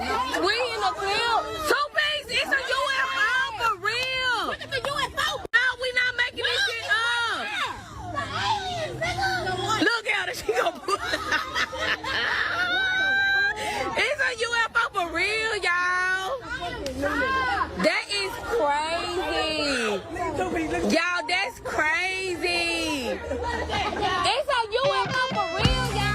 We in the field. Two-piece, it's a UFO for real. Look at the UFO. No, we not making this shit up. The aliens, nigga. Look at her, she gonna put. It's a UFO for real, y'all. That is crazy. Y'all, that's crazy. It's a UFO for real, y'all.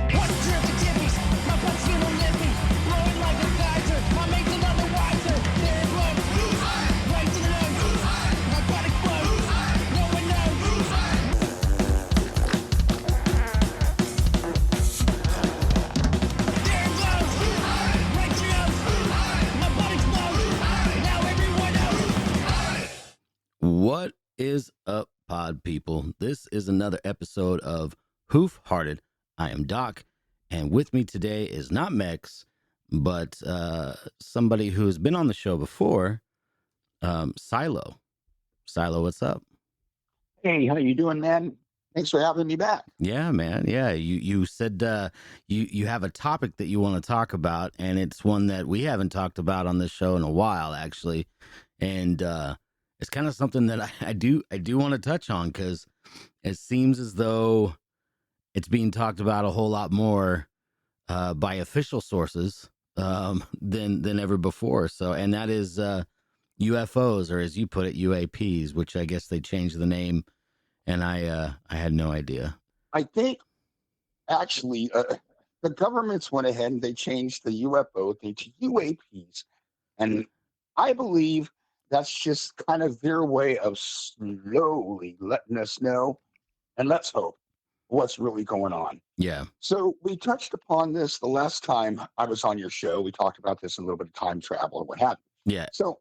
What drippy tippies? My butt's gonna lift me, blowing like a geyser. My mate's another wiser. There it runs, right to the nose. My body flows, no one knows. There it goes, right to your nose. My body flows, now everyone knows. What is up, pod people? This is another episode of Hoof Hearted. I am Doc, and with me today is not Mex, but somebody who's been on the show before, Silo. Silo, what's up? Hey, how you doing, man? Thanks for having me back. Yeah, man. Yeah, you said you have a topic that you want to talk about, and it's one that we haven't talked about on this show in a while, actually. And it's kind of something that I do want to touch on because it seems as though it's being talked about a whole lot more by official sources than ever before. So, and that is UFOs, or as you put it, U.A.Ps, which I guess they changed the name, and I had no idea. I think actually the governments went ahead and they changed the UFO thing to UAPs, and I believe that's just kind of their way of slowly letting us know, and let's hope, what's really going on. Yeah. So we touched upon this the last time I was on your show. We talked about this a little bit of time travel and what have you. Yeah. So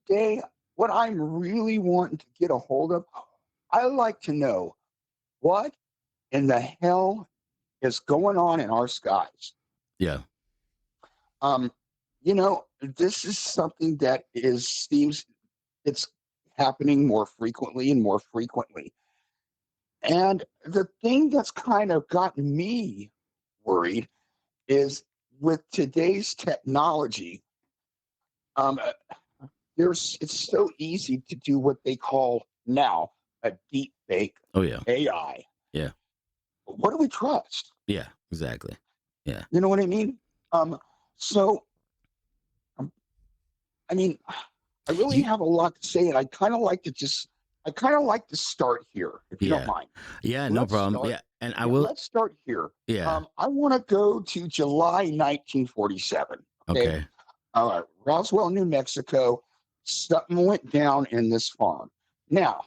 today, what I'm really wanting to get a hold of, I like to know what in the hell is going on in our skies. Yeah. This is something that seems it's happening more frequently and more frequently. And the thing that's kind of gotten me worried is with today's technology, it's so easy to do what they call now a deep fake Oh, yeah. AI. Yeah. What do we trust? Yeah, exactly. Yeah. You know what I mean? I really have a lot to say, and I kind of like to start here, if you don't mind. Yeah, no problem. Yeah, and I will. Let's start here. Yeah. I want to go to July 1947. Okay. Roswell, New Mexico. Something went down in this farm. Now,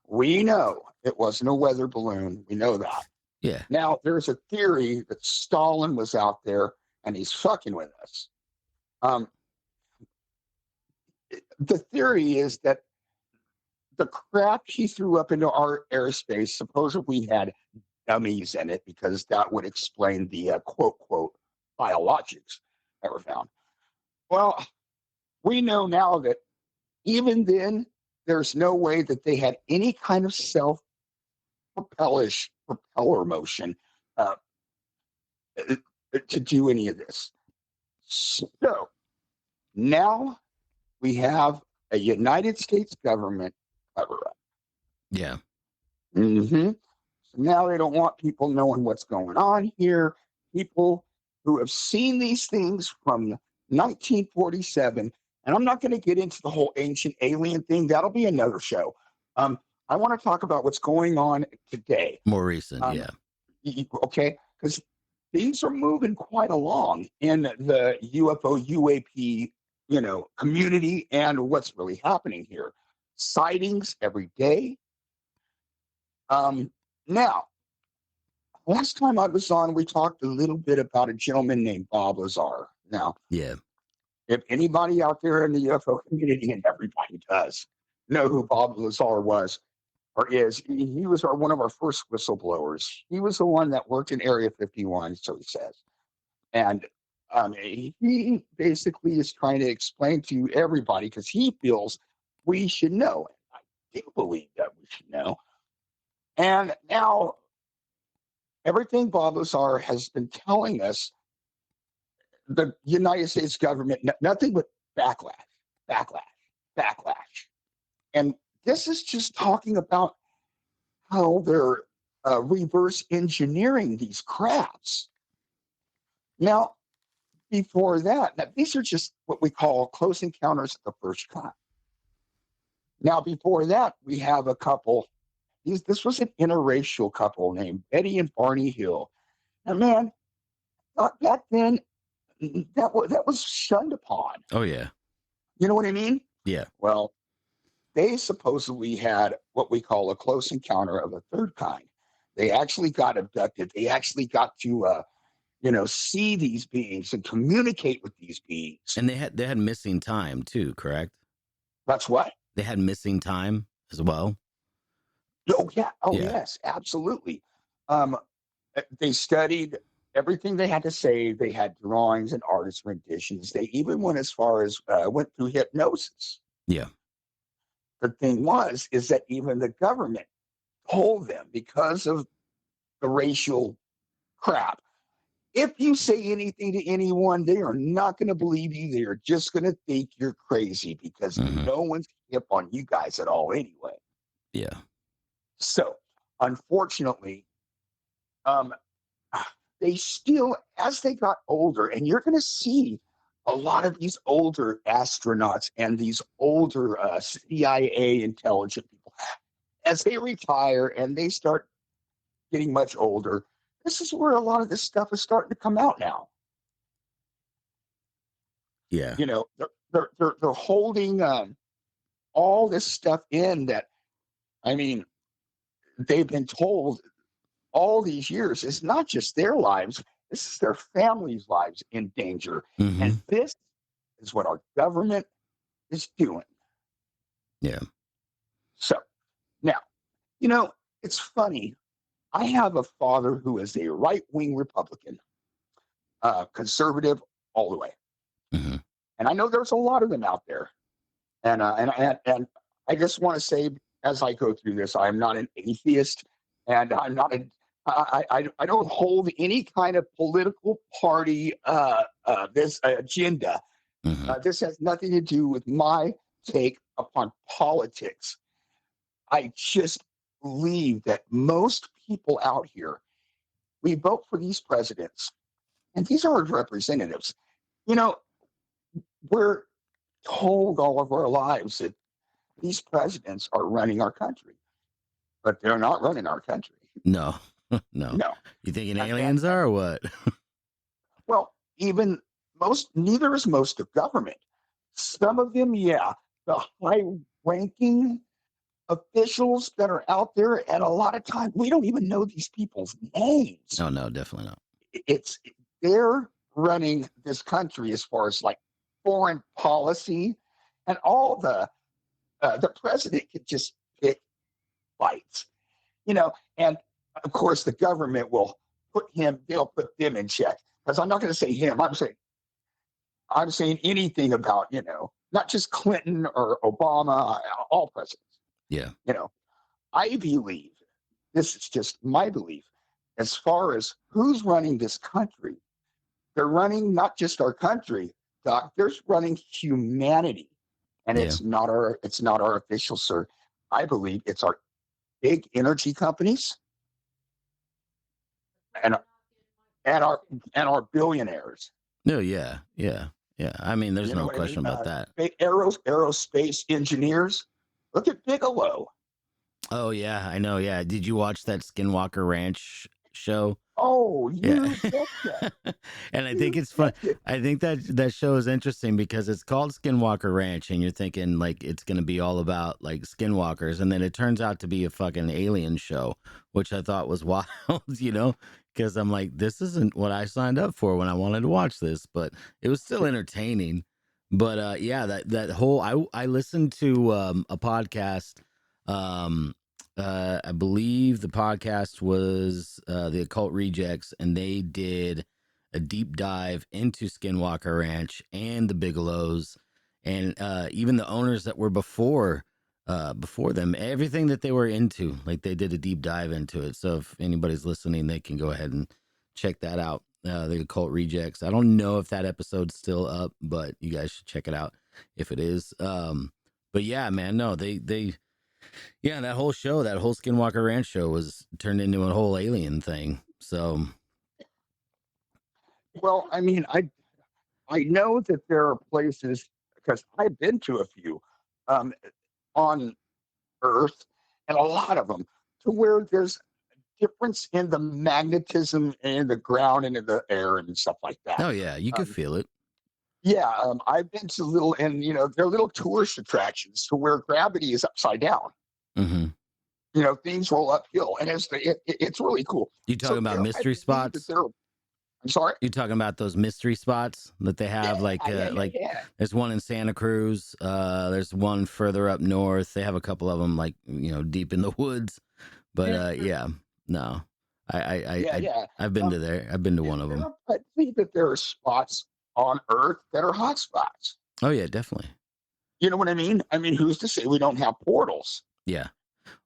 we know it wasn't a weather balloon. We know that. Yeah. Now, there's a theory that Stalin was out there and he's fucking with us. The theory is that the crap he threw up into our airspace supposedly had dummies in it, because that would explain the quote biologics that were found. Well, we know now that even then, there's no way that they had any kind of propeller motion to do any of this. So now we have a United States government cover-up. Yeah. So now they don't want people knowing what's going on here. People who have seen these things from 1947, and I'm not going to get into the whole ancient alien thing. That'll be another show. I want to talk about what's going on today. More recent, yeah. Okay, because things are moving quite along in the UFO UAP, community, and what's really happening here. Sightings every day. Now, last time I was on, we talked a little bit about a gentleman named Bob Lazar. Now, Yeah. if anybody out there in the UFO community, and everybody does, know who Bob Lazar was or is, he was one of our first whistleblowers. He was the one that worked in Area 51, so he says. And he basically is trying to explain to everybody, because he feels we should know. I do believe that we should know. And now everything Bob Lazar has been telling us, the United States government, nothing but backlash, backlash, backlash. And this is just talking about how they're reverse engineering these crafts. Now, before that, now these are just what we call close encounters of the first kind. Now, before that, we have a couple. This was an interracial couple named Betty and Barney Hill. And man, back then, that was shunned upon. Oh yeah. You know what I mean? Yeah. Well, they supposedly had what we call a close encounter of a third kind. They actually got abducted. They actually got to, see these beings and communicate with these beings. And they had missing time too, correct? That's what? They had missing time as well. Oh yeah. Oh Yeah. yes, absolutely. They studied everything they had to say. They had drawings and artist renditions. They even went as far as went through hypnosis. Yeah. The thing is that even the government told them, because of the racial crap, if you say anything to anyone, they are not going to believe you. They are just going to think you're crazy because no one's hip on you guys at all anyway. Yeah. So, unfortunately, they still, as they got older, and you're going to see a lot of these older astronauts and these older CIA intelligent people, as they retire and they start getting much older, this is where a lot of this stuff is starting to come out now. Yeah. You know, they're holding all this stuff in that, I mean, they've been told all these years, it's not just their lives, this is their families' lives in danger. Mm-hmm. And this is what our government is doing. Yeah. So now, it's funny. I have a father who is a right-wing Republican, conservative all the way. Mm-hmm. And I know there's a lot of them out there. And I just want to say, as I go through this, I'm not an atheist, and I'm not I don't hold any kind of political party this agenda. Mm-hmm. This has nothing to do with my take upon politics. I just believe that most people out here, we vote for these presidents, and these are our representatives. We're told all of our lives that these presidents are running our country, but they're not running our country. No. No. No. You thinking aliens are or what? Well, even neither is most of government. Some of them, yeah, the high-ranking officials that are out there, and a lot of times we don't even know these people's names. No, definitely not. They're running this country as far as like foreign policy, and all the president could just pick fights, and of course the government will they'll put them in check, because I'm not going to say him. I'm saying anything about, not just Clinton or Obama, all presidents. Yeah. I believe, this is just my belief, as far as who's running this country, they're running not just our country, Doc, they're running humanity. And it's not our officials, sir. I believe it's our big energy companies and our billionaires. No, yeah. I mean, there's no question about that. Aerospace engineers. Look at Bigelow. Oh yeah, I know. Yeah, did you watch that Skinwalker Ranch show? Oh, Yeah. betcha. And I think it's fun. I think that show is interesting because it's called Skinwalker Ranch, and you're thinking like it's going to be all about like skinwalkers, and then it turns out to be a fucking alien show, which I thought was wild, because I'm like, this isn't what I signed up for when I wanted to watch this, but it was still entertaining. But yeah, that whole I listened to a podcast. I believe the podcast was the Occult Rejects, and they did a deep dive into Skinwalker Ranch and the Bigelows, and even the owners that were before before them. Everything that they were into, like they did a deep dive into it. So if anybody's listening, they can go ahead and check that out. The Occult Rejects. I don't know if that episode's still up, but you guys should check it out if it is. But yeah, man, no, yeah, that whole show, that whole Skinwalker Ranch show was turned into a whole alien thing. So Well, I mean, I know that there are places because I've been to a few um, on Earth, and a lot of them to where there's difference in the magnetism in the ground and in the air and stuff like that. oh yeah, you could Um, feel it. yeah, I've been to little, and they're little tourist attractions to where gravity is upside down. Hmm. Things roll uphill, and it's really cool. You talking So about I mystery believe that spots? there. I'm sorry. You talking about those mystery spots that they have, like Yeah. there's one in Santa Cruz. There's one further up north. They have a couple of them, like deep in the woods. But yeah, no, Yeah, yeah. I've been to there. I've been to one of them. I think that there are spots on Earth that are hot spots. Oh yeah, definitely. You know what I mean? I mean, who's to say we don't have portals? Yeah.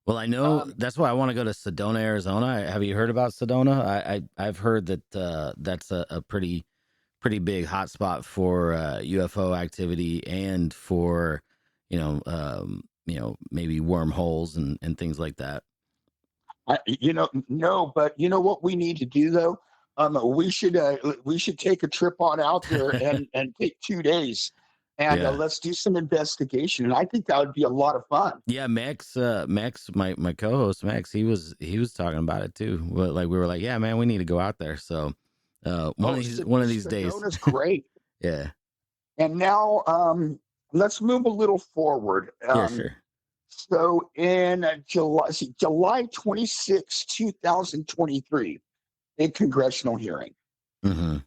Well, I know Um, that's why I want to go to Sedona, Arizona. Have you heard about Sedona? I've heard that that's a pretty big hotspot for UFO activity and for maybe wormholes and things like that. no, but you know what we need to do though? We should take a trip on out there and take 2 days, and Yeah. let's do some investigation. And I think that would be a lot of fun. Yeah, Max, my co-host Max, he was talking about it too. Well, like we were like, yeah, man, we need to go out there. So, one of Oh, these days. Sedona's great. Yeah, And now, let's move a little forward. yeah, sure. So in July 26, 2023, a congressional hearing. Hmm.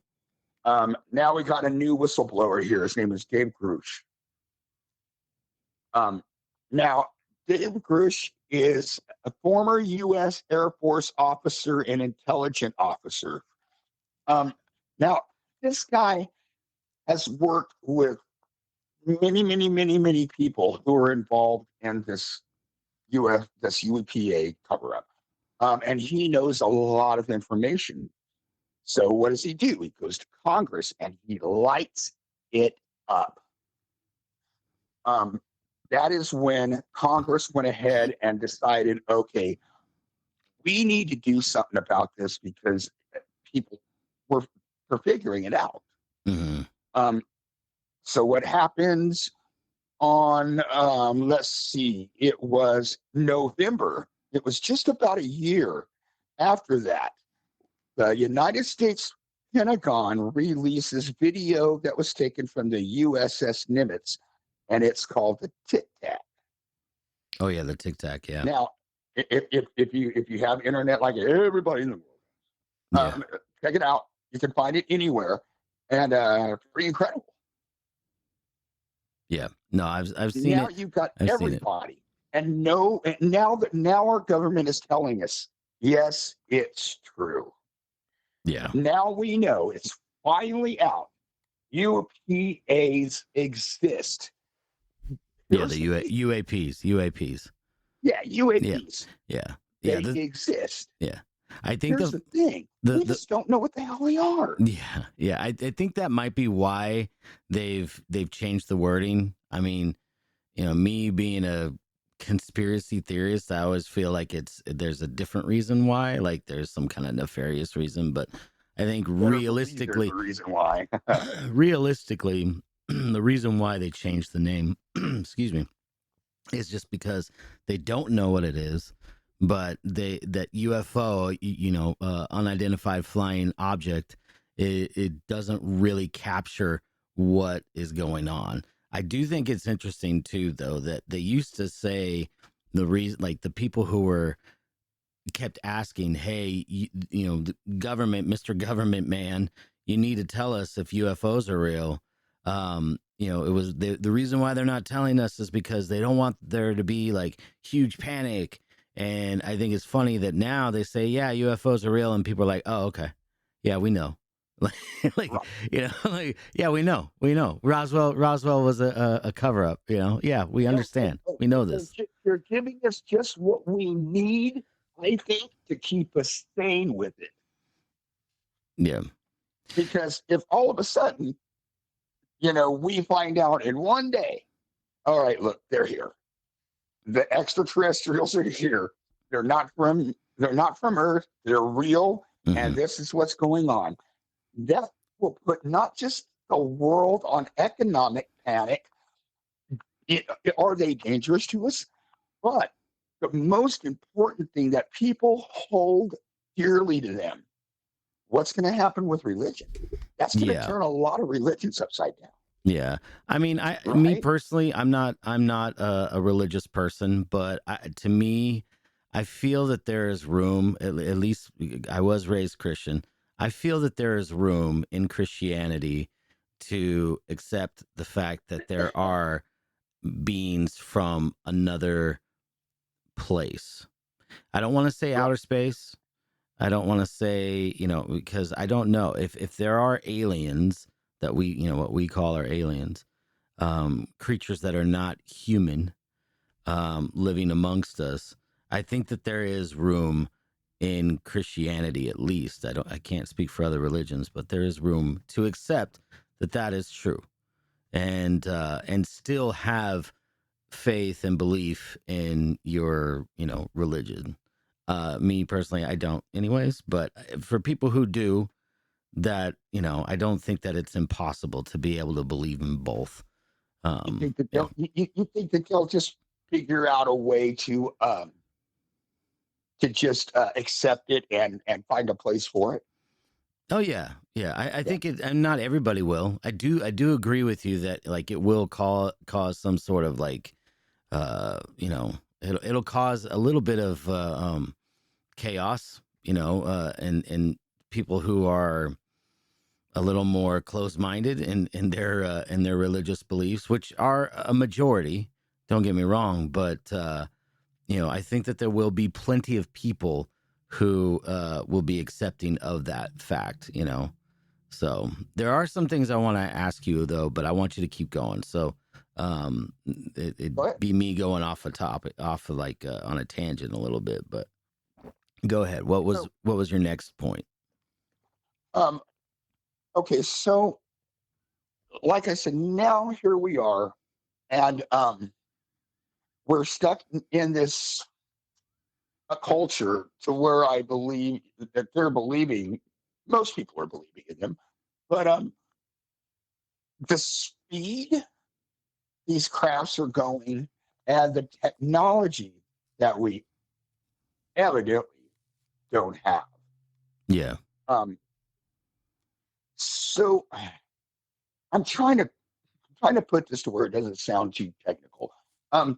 Now we got a new whistleblower here. His name is Dave Grush. Now, Dave Grush is a former U.S. Air Force officer and intelligence officer. Now, this guy has worked with many, many, many, many people who are involved in this UAPA cover up. And he knows a lot of information. So what does he do? He goes to Congress and he lights it up. That is when Congress went ahead and decided, okay, we need to do something about this because people were figuring it out. Hmm. So what happens on, let's see, it was November. It was just about a year after that. The United States Pentagon releases video that was taken from the USS Nimitz, and it's called the Tic Tac. Oh yeah, the Tic Tac. Yeah, Now, if you have internet like everybody in the world, yeah, check it out. You can find it anywhere, and pretty incredible. yeah. No, I've seen Now it. you've got I've seen it. everybody, and now our government is telling us, yes, it's true. Yeah, Now we know it's finally out. UPAs exist. yeah. Here's The the thing. UAPs. Yeah, Yeah, UAPs. yeah, They yeah. exist. Yeah. I think Here's the thing. the We just don't know what the hell they are. yeah. I think that might be why they've changed the wording. I mean, me being a conspiracy theorist, I always feel like there's a different reason why, like there's some kind of nefarious reason, but I think Better believe realistically, there's a reason why. realistically, the reason why they changed the name, excuse me, is just because they don't know what it is, but that UFO, unidentified flying object, it doesn't really capture what is going on. I do think it's interesting too, though, that they used to say the reason, like the people who were kept asking, "Hey, the government, Mr. Government Man, you need to tell us if UFOs are real." It was the reason why they're not telling us is because they don't want there to be like huge panic. And I think it's funny that now they say, "Yeah, UFOs are real," and people are like, "Oh, okay, yeah, we know." Like, yeah, we know. Roswell was a cover up. Yeah, we understand. We know this. They're giving us just what we need, I think, to keep us sane with it. Yeah. Because if all of a sudden, we find out in one day, all right, look, they're here. The extraterrestrials are here. They're not from Earth. They're real, and this is what's going on. That will put not just the world on economic panic. Are they dangerous to us? But the most important thing that people hold dearly to them, what's going to happen with religion? That's going to turn a lot of religions upside down. Yeah. I mean, me personally, I'm not a religious person, but to me, I feel that there is room, at least I was raised Christian. I feel that there is room in Christianity to accept the fact that there are beings from another place. I don't want to say outer space. I don't want to say, because I don't know if there are aliens that what we call our aliens, creatures that are not human, living amongst us. I think that there is room in Christianity, at least. I can't speak for other religions, but there is room to accept that is true, and still have faith and belief in your religion. Me personally, I don't anyways, but for people who do, that I don't think that it's impossible to be able to believe in both. You think that you think that they'll just figure out a way to just accept it and find a place for it? Oh yeah. I think it, and not everybody will. I do agree with you that like it will cause some sort of like it'll cause a little bit of chaos, and people who are a little more close-minded in their religious beliefs, which are a majority. Don't get me wrong, but I think that there will be plenty of people who will be accepting of that fact. So there are some things I want to ask you though, but I want you to keep going. So it'd be me going off a topic, off of like on a tangent a little bit, but go ahead. What was your next point? Okay, so like I said, now here we are, and we're stuck in this a culture to where I believe that they're believing, most people are believing in them, but the speed these crafts are going and the technology that we evidently don't have. Yeah. So I'm trying to put this to where it doesn't sound too technical. The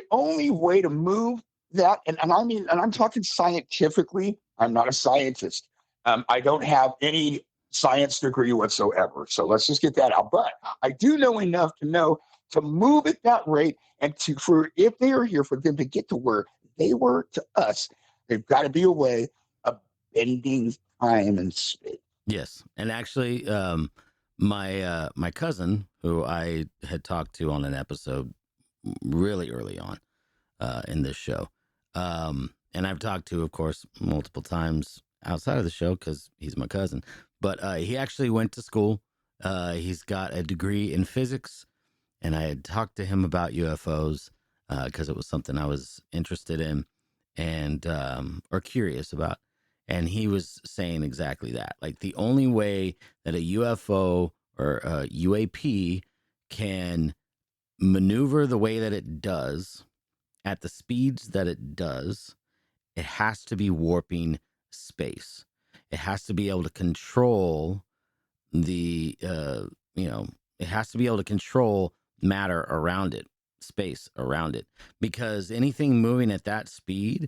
only way to move that, and I mean, and I'm talking scientifically, I'm not a scientist. I don't have any science degree whatsoever. So let's just get that out. But I do know enough to know to move at that rate and for if they are here, for them to get to where they were to us, they've got to be a way of bending time and space. Yes. And actually, my cousin, who I had talked to on an episode really early on in this show, and I've talked to, of course, multiple times outside of the show because he's my cousin, but he actually went to school. He's got a degree in physics, and I had talked to him about UFOs because it was something I was interested in and or curious about. And he was saying exactly that. Like the only way that a UFO or a U.A.P can maneuver the way that it does at the speeds that it does, it has to be warping space. It has to be able to control the, it has to be able to control matter around it, space around it, because anything moving at that speed,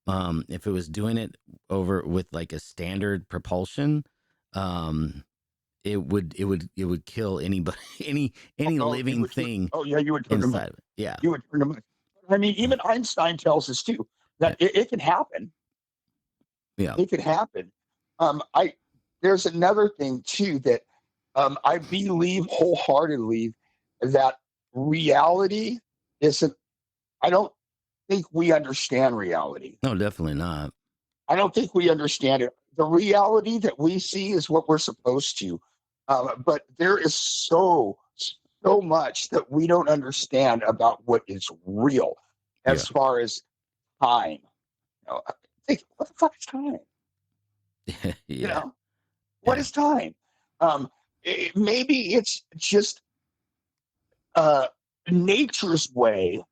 if it was doing it over with like a standard propulsion, it would kill anybody, any living thing. Oh yeah, you would turn inside of it. Yeah, you would turn them. I mean, even Einstein tells us too that it can happen. Yeah, it could happen. I there's another thing too that I believe wholeheartedly that reality isn't. I don't think we understand reality. No, definitely not. I don't think we understand it. The reality that we see is what we're supposed to, but there is so much that we don't understand about what is real, Yeah. as far as time. I think, what the fuck is time? You Yeah. know, what Yeah. is time? Um, Maybe it's just uh, nature's way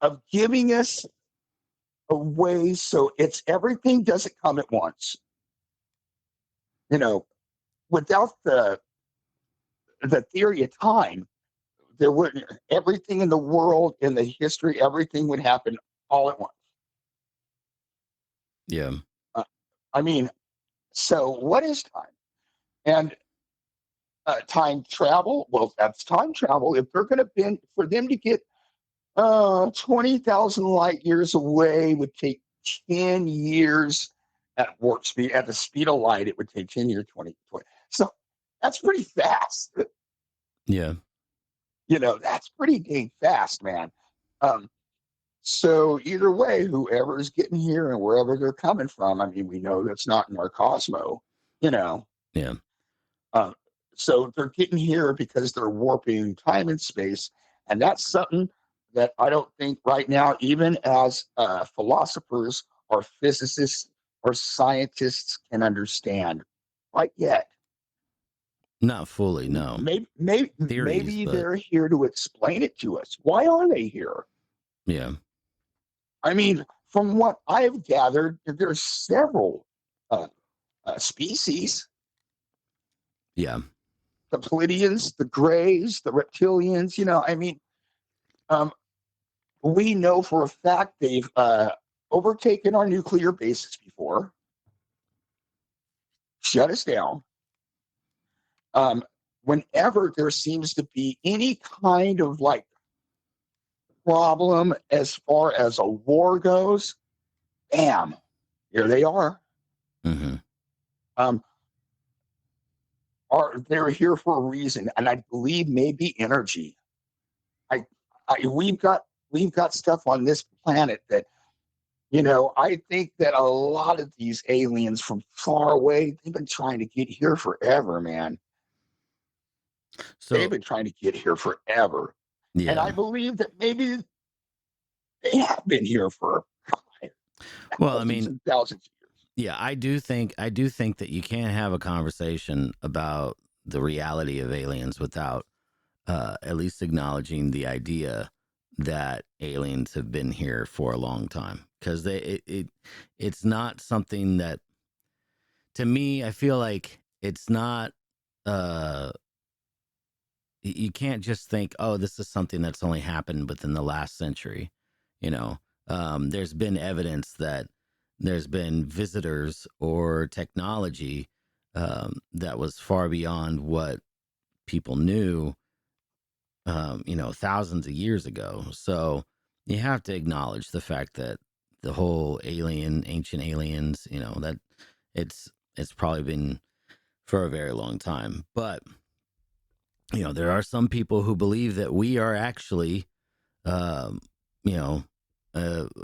of giving us a way so it's everything doesn't come at once. You know, without the theory of time, there would everything in the world, in the history, everything would happen all at once. Yeah. Uh, I mean, so what is time? And time travel, well, that's time travel. If they're going to bend for them to get 20,000 light years away would take 10 years at warp speed. At the speed of light, it would take 10 years, 20. So that's pretty fast. Yeah. That's pretty dang fast, man. Um, so either way, whoever's getting here and wherever they're coming from, I mean, we know that's not in our Cosmo, you know. Yeah. Uh, so they're getting here because they're warping time and space, and that's something that I don't think right now, even as philosophers or physicists or scientists, can understand right yet. Not fully, no. Theories, Maybe but they're here to explain it to us. Why are they here? yeah. I mean, from what I've gathered, there's several uh, species: Yeah. the Pleiadians, the Greys, the Reptilians. I mean, um, we know for a fact they've overtaken our nuclear bases before, shut us down. Um, Whenever there seems to be any kind of like problem as far as a war goes, bam, here they are. Mm-hmm. Um, they're here for a reason, and I believe maybe energy. I, we've got stuff on this planet that I think that a lot of these aliens from far away, they've been trying to get here forever, man. They've So been trying to get here forever. And I yeah. believe that maybe they have been here for Well, I thousands mean, and thousands of years. yeah, I do think that you can't have a conversation about the reality of aliens without at least acknowledging the idea that aliens have been here for a long time, because it's not something that, to me, I feel like it's not uh you can't just think, oh, this is something that's only happened within the last century. You know, there's been evidence that there's been visitors or technology that was far beyond what people knew, thousands of years ago. So you have to acknowledge the fact that the whole ancient aliens, that it's probably been for a very long time. But there are some people who believe that we are actually, um, you know,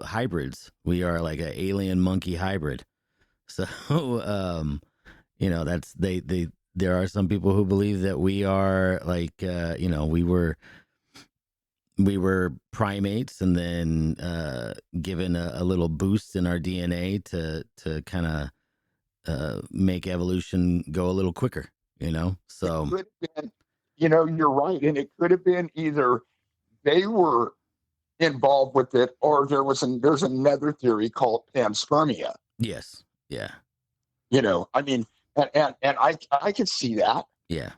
hybrids. We are like an alien monkey hybrid. So, that's they. There are some people who believe that we are like, we were primates, and then given a little boost in our DNA to kind of make evolution go a little quicker. So Could have been, you're right. And it could have been either they were involved with it, or there's another theory called panspermia. yes, yeah, I mean, and I can see that. yeah,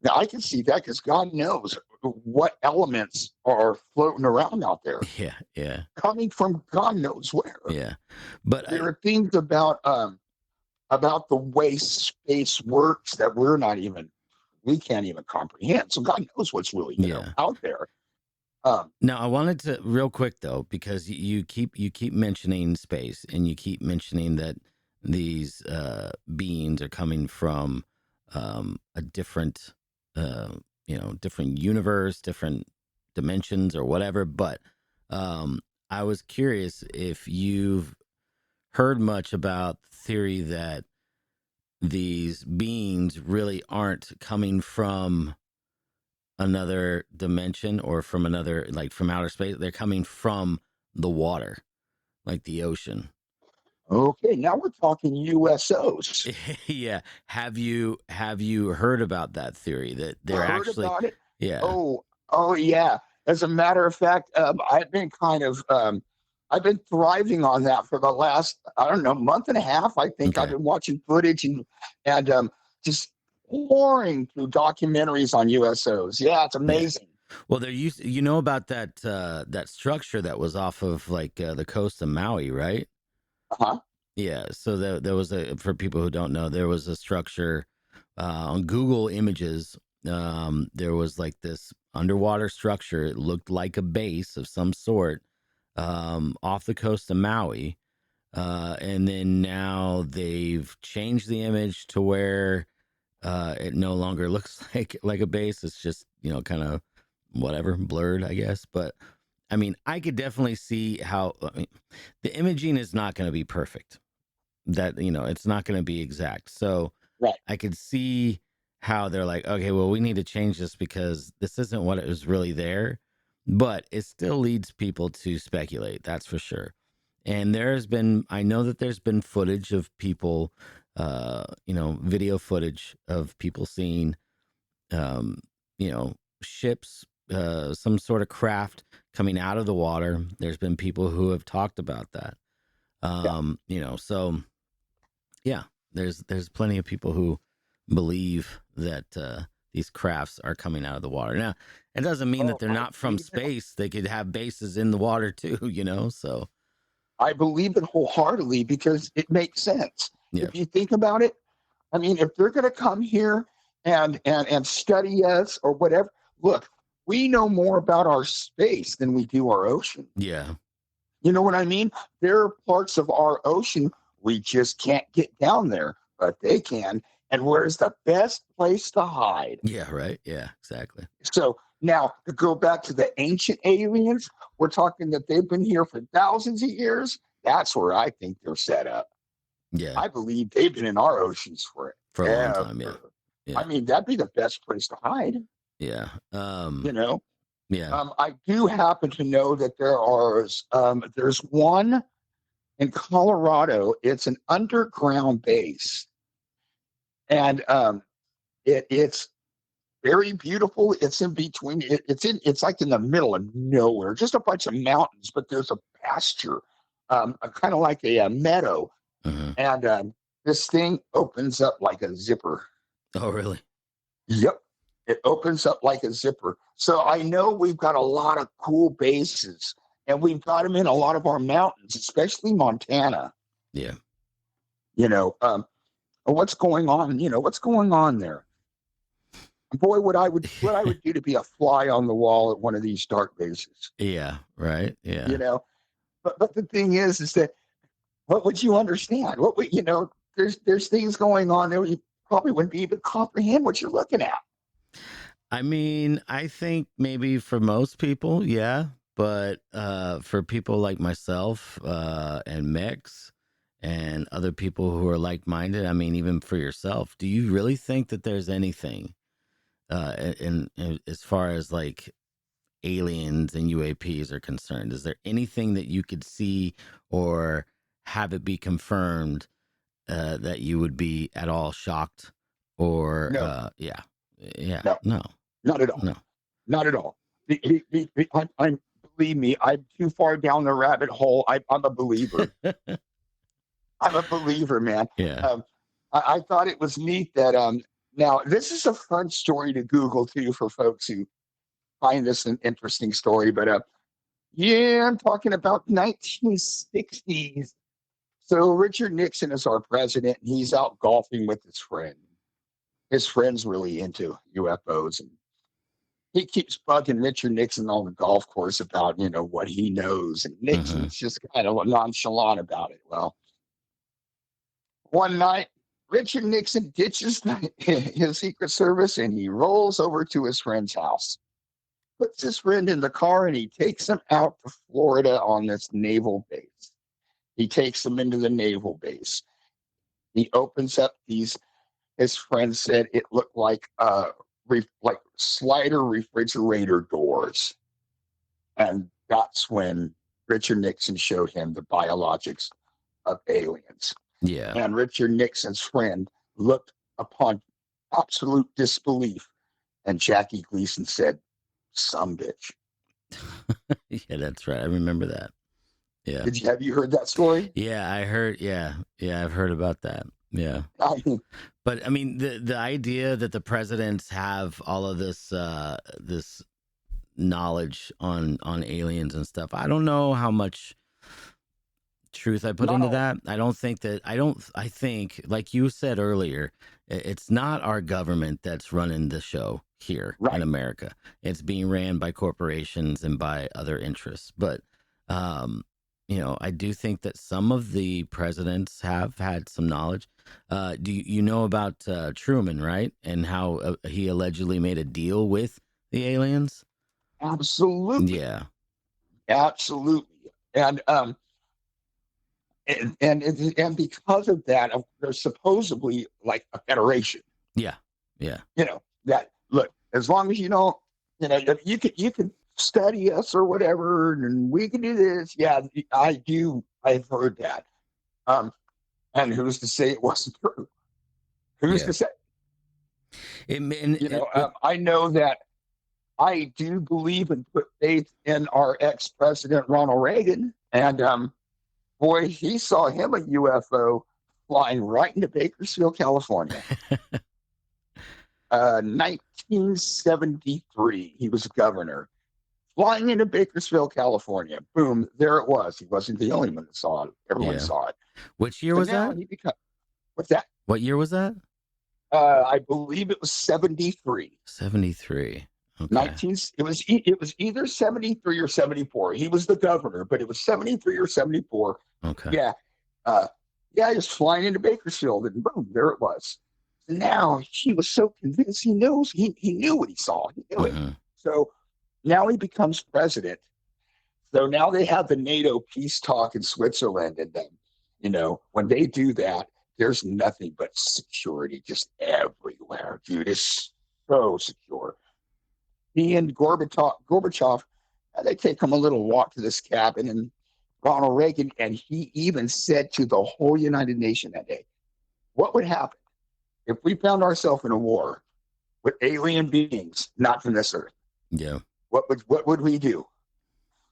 Now, I can see that because God knows what elements are floating around out there, yeah, yeah, coming from God knows where. yeah. But There are things about the way space works that we can't even comprehend. So God knows what's really yeah. out there. Um, Now I wanted to, real quick though, because you keep mentioning space, and you keep mentioning that these beings are coming from a different, different universe, different dimensions, or whatever. But I was curious if you've heard much about the theory that these beings really aren't coming from another dimension or from another, like from outer space. They're coming from the water, like the ocean. Okay, now we're talking USOs. Yeah. Have you heard about that theory that they're Heard actually? about it? Yeah. Oh yeah. As a matter of fact, I've been thriving on that for the last, I don't know, month and a half. I think I've Okay. been watching footage and just pouring through documentaries on USOs. Yeah, it's Yeah. amazing. Well, there used, you know about that structure that was off of like the coast of Maui, right? Uh-huh. Yeah. So there was a, for people who don't know, there was a structure on Google Images. There was like this underwater structure. It looked like a base of some sort off the coast of Maui. And then now they've changed the image to where it no longer looks like a base. It's just, kind of whatever, blurred, I guess. But I mean, I could definitely see how, I mean, the imaging is not going to be perfect. That, it's not going to be exact. So Right. I could see how they're like, okay, well, we need to change this because this isn't what it was really there. But it still leads people to speculate, that's for sure. And I know that there's been footage of people, video footage of people seeing, um, ships, some sort of craft coming out of the water. There's been people who have talked about that. Yeah. So yeah, there's plenty of people who believe that these crafts are coming out of the water. Now, it doesn't mean that Oh, they're not from space. They could have bases in the water too, So I believe it wholeheartedly because it makes sense. yeah, If you think about it, I mean, if they're going to come here and study us or whatever, look, we know more about our space than we do our ocean. yeah, You know what I mean? There are parts of our ocean we just can't get down there, but they can. And where's the best place to hide? yeah, right, yeah, exactly, So now to go back to the ancient aliens, we're talking that they've been here for thousands of years. That's where I think they're set up. yeah, I believe they've been in our oceans for a long time, yeah, forever. yeah, I mean, that'd be the best place to hide, yeah, you know. yeah, I do happen to know that there's one in Colorado. It's an underground base, and it's very beautiful. It's in between. It's like in the middle of nowhere, just a bunch of mountains, but there's a pasture, kind of like a meadow, uh-huh. and this thing opens up like a zipper. Oh, really? Yep. It opens up like a zipper. So I know we've got a lot of cool bases and we've got them in a lot of our mountains, especially Montana. Yeah, You know, what's going on? What's going on there? Boy, what I would do to be a fly on the wall at one of these dark bases. yeah, right, You yeah, know, but the thing is that what would you understand? What would there's things going on there you probably wouldn't be able to comprehend what you're looking at. I mean, I think maybe for most people, yeah, but for people like myself and Mix and other people who are like-minded, I mean, even for yourself, do you really think that there's anything in as far as like aliens and UAPs are concerned? Is there anything that you could see or have it be confirmed that you would be at all shocked or No, yeah, no, no, not at all. no. Not at all. I'm believe me, I'm too far down the rabbit hole. I'm a believer. I'm a believer, man. Yeah. I thought it was neat that now this is a fun story to Google too for folks who find this an interesting story. But yeah, I'm talking about 1960s. So Richard Nixon is our president, and he's out golfing with his friend. His friend's really into UFOs, and he keeps bugging Richard Nixon on the golf course about, what he knows. And Uh-huh. Nixon's just kind of nonchalant about it. Well, One night, Richard Nixon ditches his Secret Service and he rolls over to his friend's house. Puts his friend in the car and he takes him out to Florida on this naval base. He takes him into the naval base. He opens up these, his friend said it looked like like slider refrigerator doors. And that's when Richard Nixon showed him the biologics of aliens. Yeah. And Richard Nixon's friend looked upon absolute disbelief. And Jackie Gleason said, "Some bitch." Yeah, that's right. I remember that. Yeah. Have you heard that story? Yeah, I heard. Yeah. I've heard about that. Yeah. But I mean, the idea that the presidents have all of this this knowledge on aliens and stuff, I don't know how much truth I put into that. I think, like you said earlier, it's not our government that's running the show here in America. It's being ran by corporations and by other interests. But I do think that some of the presidents have had some knowledge. Do you know about Truman, right? And how he allegedly made a deal with the aliens? Absolutely. Yeah. Absolutely. And because of that, there's supposedly like a federation. Yeah. That look, as long as you don't, you can study us or whatever, and we can do this. Yeah, I've heard that. And who's to say it wasn't true? Who's to say? I know that I do believe and put faith in our ex-president Ronald Reagan, and boy, he saw him a UFO flying right into Bakersfield, California. 1973, he was governor. Flying into Bakersfield, California. Boom, there it was. He wasn't the only one that saw it. Everyone saw it. Which year was that? What's that? What year was that? I believe it was 73. 73. Okay. It was either 73 or 74. He was the governor, but it was 73 or 74. Okay. Yeah. Just flying into Bakersfield, and boom, there it was. Now he was so convinced he knew what he saw. He knew it. So now he becomes president. So now they have the NATO peace talk in Switzerland, and then, when they do that, there's nothing but security just everywhere, dude. It's so secure. He and Gorbachev, they take him a little walk to this cabin, and Ronald Reagan, and he even said to the whole United Nations that day, what would happen if we found ourselves in a war with alien beings not from this earth? Yeah. What would we do?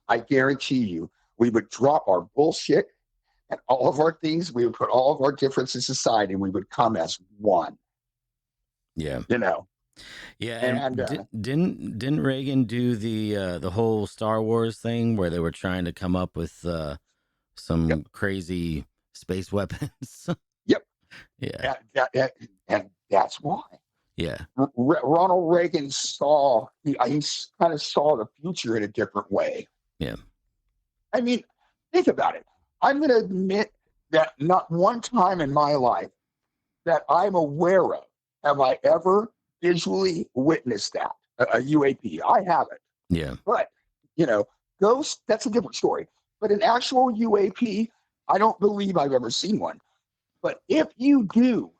I guarantee you, we would drop our bullshit and all of our things. We would put all of our differences aside, and we would come as one. Yeah. Yeah, and didn't Reagan do the whole Star Wars thing where they were trying to come up with some crazy space weapons? Yep. Yeah. And that's why. Yeah. Ronald Reagan he kind of saw the future in a different way. Yeah. I mean, think about it. I'm going to admit that not one time in my life that I'm aware of have I ever visually witnessed that, a U.A.P. I haven't. Yeah. But, ghosts, that's a different story. But an actual U.A.P., I don't believe I've ever seen one. But if you do,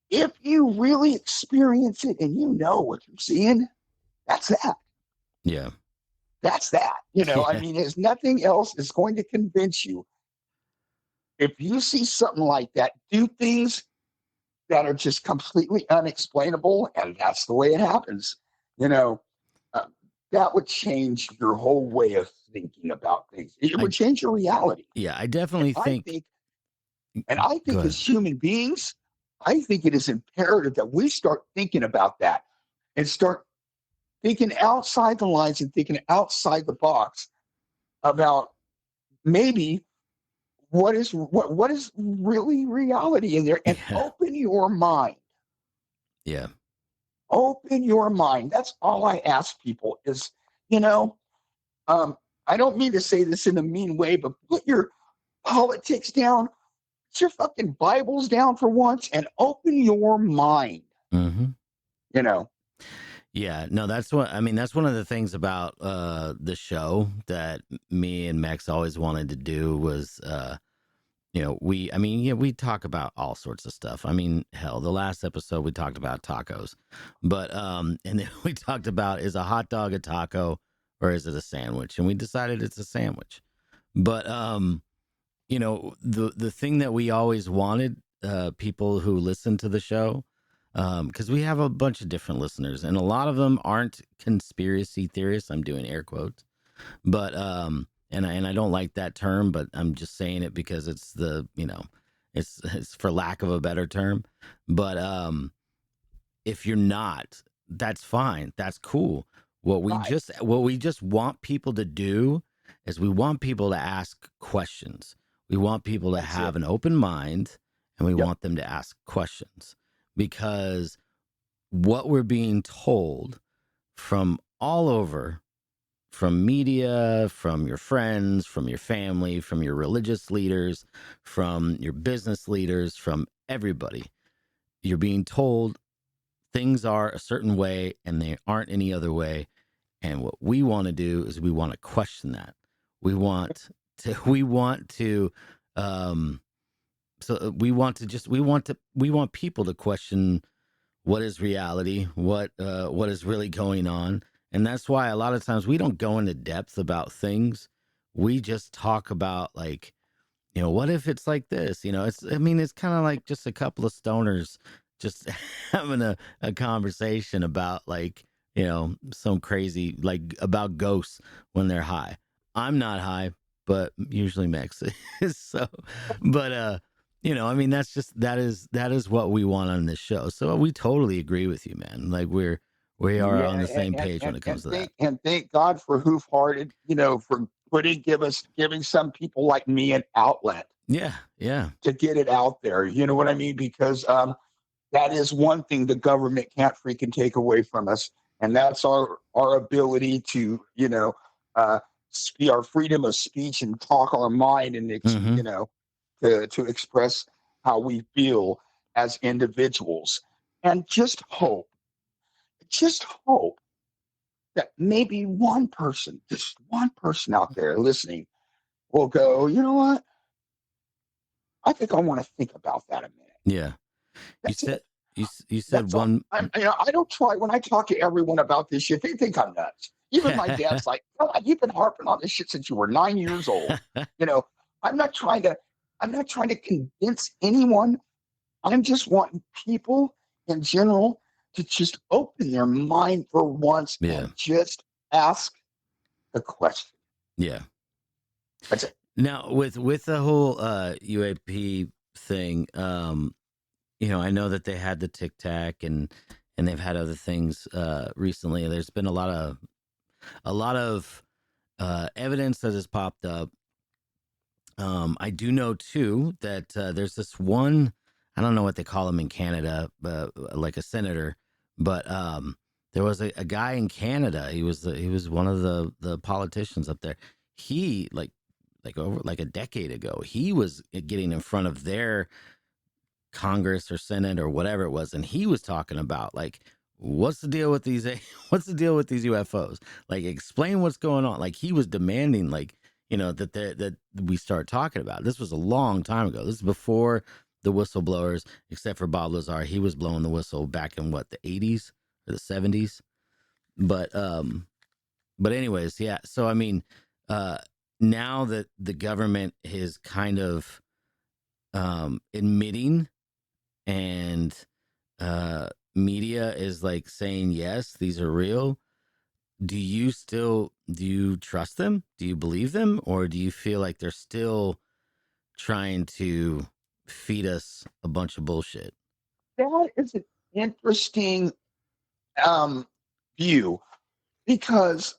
if you really experience it and you know what you're seeing, that's that. Yeah. That's that. I mean, there's nothing else that's going to convince you. If you see something like that, do things that are just completely unexplainable, and that's the way it happens. That would change your whole way of thinking about things. It would change your reality. Yeah, I definitely think as human beings, I think it is imperative that we start thinking about that and start thinking outside the lines and thinking outside the box about maybe what is really reality in there, and open your mind. Yeah. Open your mind. That's all I ask people is, I don't mean to say this in a mean way, but put your politics down. your fucking Bibles down for once and open your mind. Mm-hmm. You know. Yeah, no, that's what I mean. That's one of the things about the show that me and Max always wanted to do was, we talk about all sorts of stuff. I mean, hell, the last episode we talked about tacos, but and then we talked about, is a hot dog a taco or is it a sandwich? And we decided it's a sandwich. But the thing that we always wanted, people who listen to the show, because we have a bunch of different listeners, and a lot of them aren't conspiracy theorists. I'm doing air quotes, but and I don't like that term, but I'm just saying it because it's it's for lack of a better term. But if you're not, that's fine. That's cool. Right. What we just want people to do is we want people to ask questions. We want people to That's have it. an open mind, and we Yep. want them to ask questions, because what we're being told from all over, from media, from your friends, from your family, from your religious leaders, from your business leaders, from everybody, you're being told things are a certain way and they aren't any other way. And what we want to do is we want to question that. We want to, we want to, um, we want people to question what is reality, what is really going on. And that's why a lot of times we don't go into depth about things. We just talk about, like, what if it's like this? It's kind of like just a couple of stoners just having a conversation about, like, some crazy, like, about ghosts when they're high. I'm not high, but usually Mex is. So, but, that is what we want on this show. So we totally agree with you, man. Like, we are on Yeah, the same and page when and it comes and to that. thank God for hoof-hearted, for giving some people like me an outlet Yeah, yeah. to get it out there. You know what I mean? Because that is one thing the government can't freaking take away from us, and that's our ability to, uh, our freedom of speech and talk our mind, and Mm-hmm. to express how we feel as individuals, and just hope that maybe one person, just one person out there listening, will go, you know what? I think I want to think about that a minute. Yeah. You That's said it. you said That's all. one. I don't try when I talk to everyone about this shit. They think I'm nuts. Even my dad's like, "Oh, you've been harping on this shit since you were 9 years old." You know, I'm not trying to. I'm not trying to convince anyone. I'm just wanting people in general to just open their mind for once Yeah, and just ask the question. yeah. That's it. Now with the whole UAP thing, I know that they had the Tic Tac, and they've had other things recently. There's been a lot of evidence that has popped up. I do know too that there's this one. I don't know what they call him in Canada, like a senator, but there was a guy in Canada. He was one of the politicians up there. He, like over like a decade ago, he was getting in front of their Congress or Senate or whatever it was, and he was talking about, like, what's the deal with these what's the deal with these UFOs? Like, explain what's going on. Like, he was demanding, like, that we start talking about it. This was a long time ago. This is before the whistleblowers, except for Bob Lazar. He was blowing the whistle back in what, the 80s or the 70s. But anyways, yeah. So I mean, uh now that the government is kind of admitting, and media is like saying, yes, these are real, do you trust them? Do you believe them? Or do you feel like they're still trying to feed us a bunch of bullshit? That is an interesting um, view because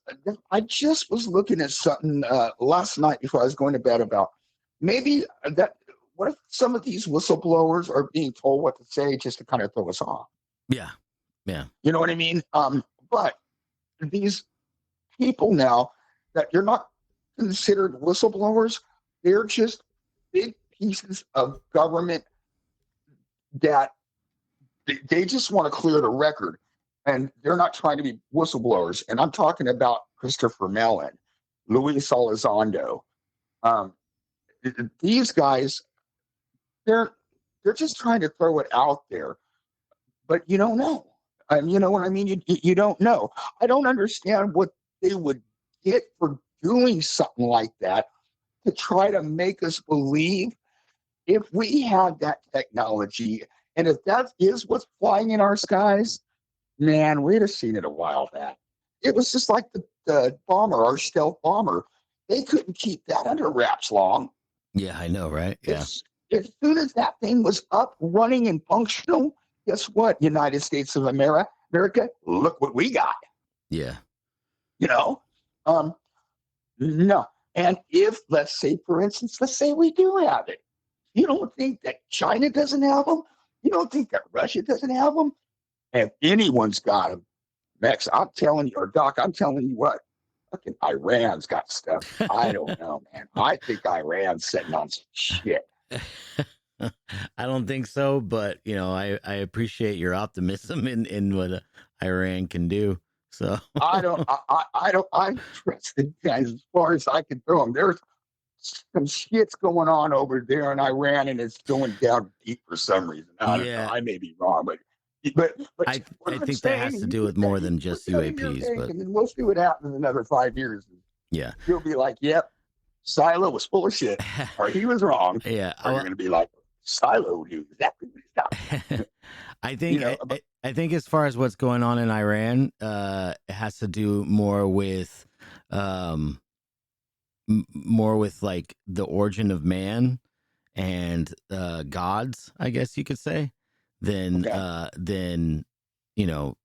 I just was looking at something last night before I was going to bed about maybe that. What if some of these whistleblowers are being told what to say just to kind of throw us off? Yeah, yeah. You know what I mean? But these people now that you're not considered whistleblowers, they're just big pieces of government that they just want to clear the record, and they're not trying to be whistleblowers. And I'm talking about Christopher Mellon, Luis Elizondo. Um, these guys, they're they're just trying to throw it out there, but you don't know. You know what I mean? You don't know. I don't understand what they would get for doing something like that to try to make us believe if we had that technology and if that is what's flying in our skies, man, we'd have seen it a while back. It was just like the bomber, our stealth bomber. They couldn't keep that under wraps long. Yeah, I know, right? Yeah. As soon as that thing was up, running, and functional, guess what? United States of America, look what we got. Yeah. You know, um, no. And if, let's say, for instance, let's say we do have it, you don't think that China doesn't have them? You don't think that Russia doesn't have them? If anyone's got them, Max, I'm telling you, or Doc, I'm telling you what, fucking Iran's got stuff. I don't know, man. I think Iran's sitting on some shit. I don't think so, but you know, I appreciate your optimism in what Iran can do. So I'm trusting guys as far as I can throw them. There's some shit's going on over there in Iran, and it's going down deep for some reason. I don't know. I may be wrong, but I think that has to do with more than just UAPs. But and we'll see what happens in another 5 years. Yeah, you'll be like, "Yep, Silo was full of shit," or he was wrong. Yeah, or you're going to be like, "Silo knew exactly what he's talking." I think I think as far as what's going on in Iran, it has to do more with like the origin of man and gods, I guess you could say, than you know,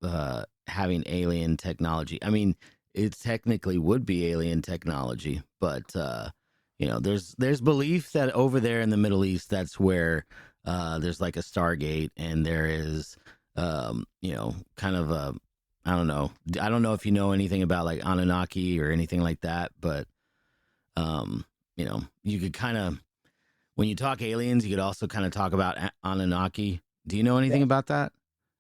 having alien technology. I mean, it technically would be alien technology, but you know, there's belief that over there in the Middle East, that's where there's like a Stargate, and there is you know, kind of a, I don't know if you know anything about like Anunnaki or anything like that, but you know, you could kind of, when you talk aliens, you could also kind of talk about Anunnaki. Do you know anything about that?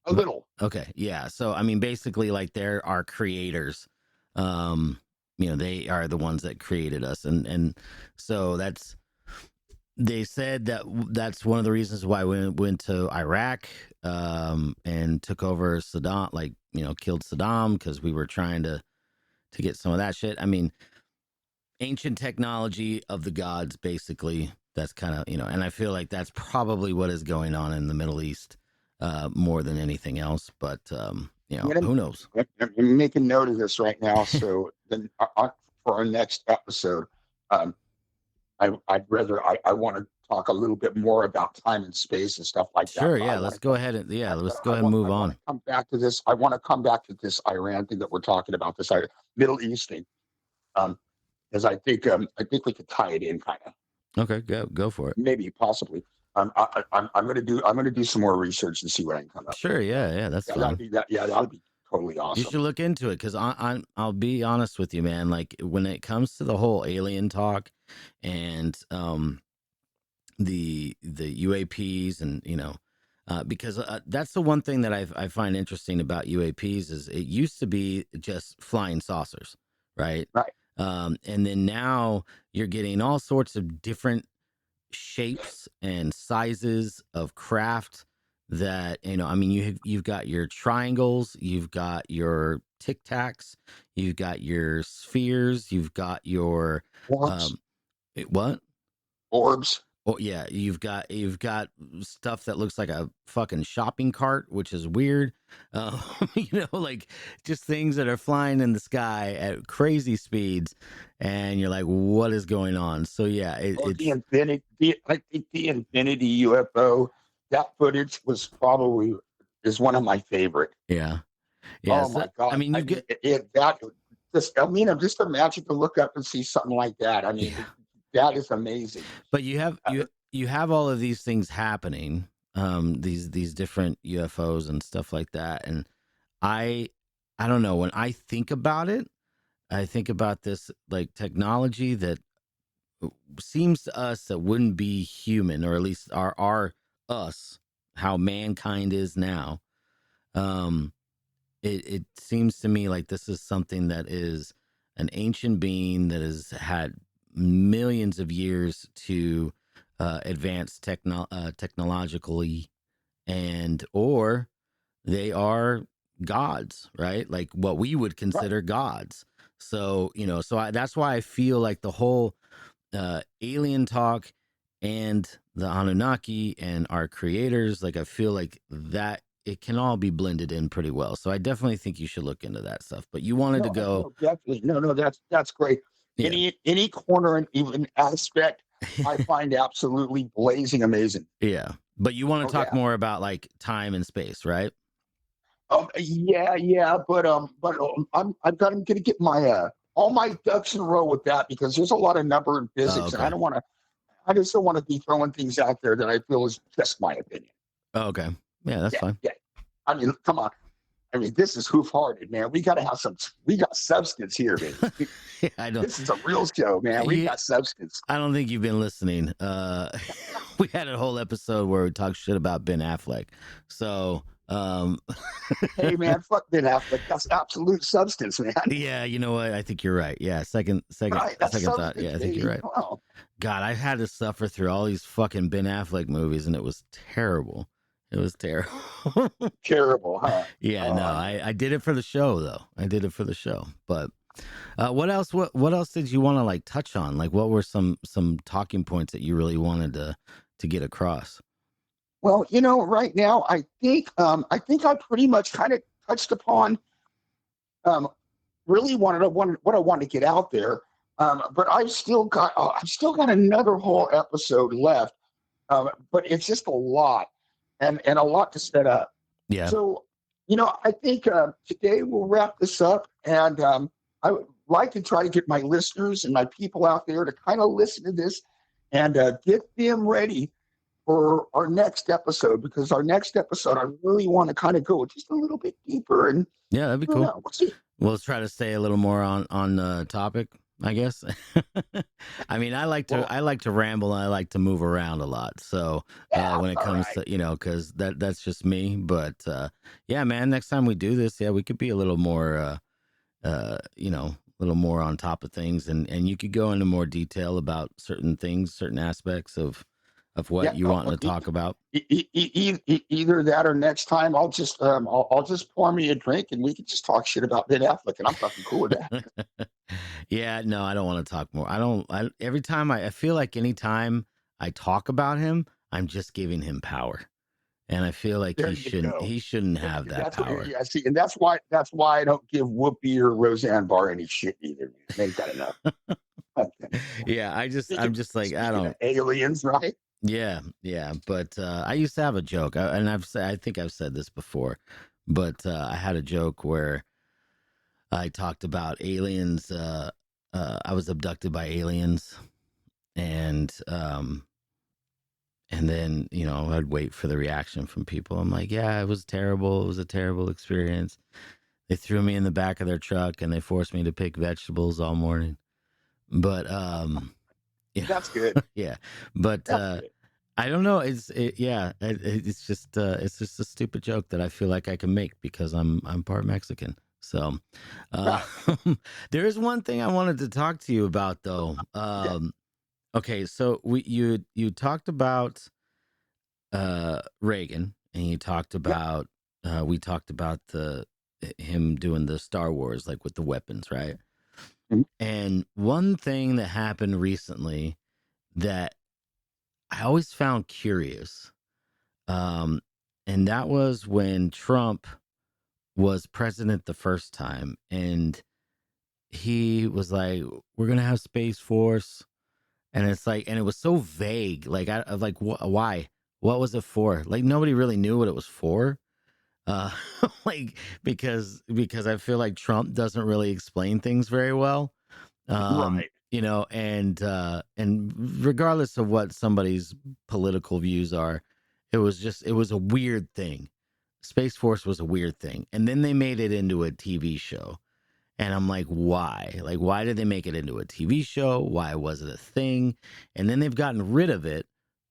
A little. Okay, yeah. So I mean, basically, like, there are creators. You know, they are the ones that created us, and so that's, they said that that's one of the reasons why we went to Iraq and took over Saddam, like, you know, killed Saddam, because we were trying to get some of that shit. I mean, ancient technology of the gods, basically. That's kind of, you know, and I feel like that's probably what is going on in the Middle East more than anything else. But you know, who knows? I'm making note of this right now. So then for our next episode, I'd rather, I want to talk a little bit more about time and space and stuff like that. Sure, yeah. Let's go ahead and move on. Come back to this. I want to come back to this Iran thing that we're talking about, this Middle East thing, because I think we could tie it in kind of. Okay, go for it. Maybe, possibly. I'm gonna do some more research and see what I can come up. Sure, yeah, that's fine. That'll be totally awesome. You should look into it, because I'll be honest with you, man. Like, when it comes to the whole alien talk and the UAPs, and you know, because that's the one thing that I find interesting about UAPs is it used to be just flying saucers, right? Right. And then now you're getting all sorts of different shapes and sizes of craft that, you know, I mean, you've got your triangles, you've got your tic tacs, you've got your spheres, you've got your orbs. What? Orbs. Oh yeah, you've got stuff that looks like a fucking shopping cart, which is weird. You know, like, just things that are flying in the sky at crazy speeds, and you're like, what is going on? So yeah, I think the Infinity UFO, that footage is one of my favorite. Yeah. Oh my God! I mean, just imagine to look up and see something like that. I mean. Yeah. That is amazing. But you have all of these things happening, these different UFOs and stuff like that, and I don't know, when I think about it, I think about this like technology that seems to us that wouldn't be human, or at least our us, how mankind is now. Um, it seems to me like this is something that is an ancient being that has had millions of years to advance technologically, and or they are gods, right? Like what we would Right. consider gods. So that's why I feel like the whole alien talk and the Anunnaki and our creators, like I feel like that it can all be blended in pretty well. So I definitely think you should look into that stuff. But you wanted to No, go, no, definitely. No, that's great. yeah, Any corner and even aspect, I find absolutely blazing amazing. yeah. But you want Oh to talk yeah. more about like time and space, right? Yeah, I'm gonna get my all my ducks in a row with that because there's a lot of number and Oh, physics, and okay. I just don't want to be throwing things out there that I feel is just my opinion. Oh, okay. Yeah, that's Yeah, fine. yeah. I mean, come on. I mean, this is hoof-hearted, man. We got to have some. We got substance here, baby. I don't. This is a real show, man. We You, got substance. I don't think you've been listening. We had a whole episode where we talked shit about Ben Affleck. So, Hey, man, fuck Ben Affleck. That's absolute substance, man. yeah, you know what? I think you're right. Yeah, Right? That's second thought. Yeah, substance, I think you're baby. right. Wow. God, I've had to suffer through all these fucking Ben Affleck movies, and it was terrible. It was terrible. Terrible, huh? Yeah, no, Oh, I did it for the show though. I did it for the show. But what else? What else did you want to like touch on? Like, what were some talking points that you really wanted to get across? well, right now I think I pretty much kind of touched upon um, really what I wanted to get out there. But I've still got another whole episode left. But it's just a lot and a lot to set up. Yeah. So, I think today we'll wrap this up, and I would like to try to get my listeners and my people out there to kind of listen to this and get them ready for our next episode, because our next episode I really want to kind of go just a little bit deeper, and Yeah, that'd be I don't cool. know. We'll see. Well, let's try to stay a little more on the topic, I guess. I mean, Well, I like to ramble and I like to move around a lot. So yeah, when it all comes right. to because that's just me. But yeah, man, next time we do this, yeah, we could be a little more a little more on top of things, and you could go into more detail about certain things, certain aspects of what Yeah, you want to talk about. either that or next time I'll just pour me a drink and we can just talk shit about Ben Affleck, and I'm fucking cool with that. Yeah, no, I don't want to talk more. I don't. Every time I feel like anytime I talk about him, I'm just giving him power, and I feel like There you go. he shouldn't have that That's what power. I see, and that's why I don't give Whoopi or Roseanne Barr any shit either. They've got enough. Okay. Yeah, I'm just like I Speaking of don't. aliens, right? Yeah, yeah, but I used to have a joke, and I think I've said this before, but I had a joke where I talked about aliens. I was abducted by aliens, and then I'd wait for the reaction from people. I'm like, yeah, it was terrible. It was a terrible experience. They threw me in the back of their truck and they forced me to pick vegetables all morning. But yeah, That's good. yeah, but That's good. I don't know. It's just a stupid joke that I feel like I can make because I'm part Mexican. So uh, Right. there is one thing I wanted to talk to you about though. Yeah. Okay, so you talked about Reagan, and you talked Yep. about we talked about the him doing the Star Wars like with the weapons, right? Mhm. And one thing that happened recently that I always found curious, um, and that was when Trump was president the first time, and he was like, "We're gonna have Space Force," and it's like, and it was so vague. Like, I like, why? What was it for? Like, nobody really knew what it was for. Uh, like because I feel like Trump doesn't really explain things very well. Right. And regardless of what somebody's political views are, it was a weird thing. Space Force was a weird thing, and then they made it into a TV show, And I'm like, why? Like, why did they make it into a TV show? Why was it a thing? And then they've gotten rid of it.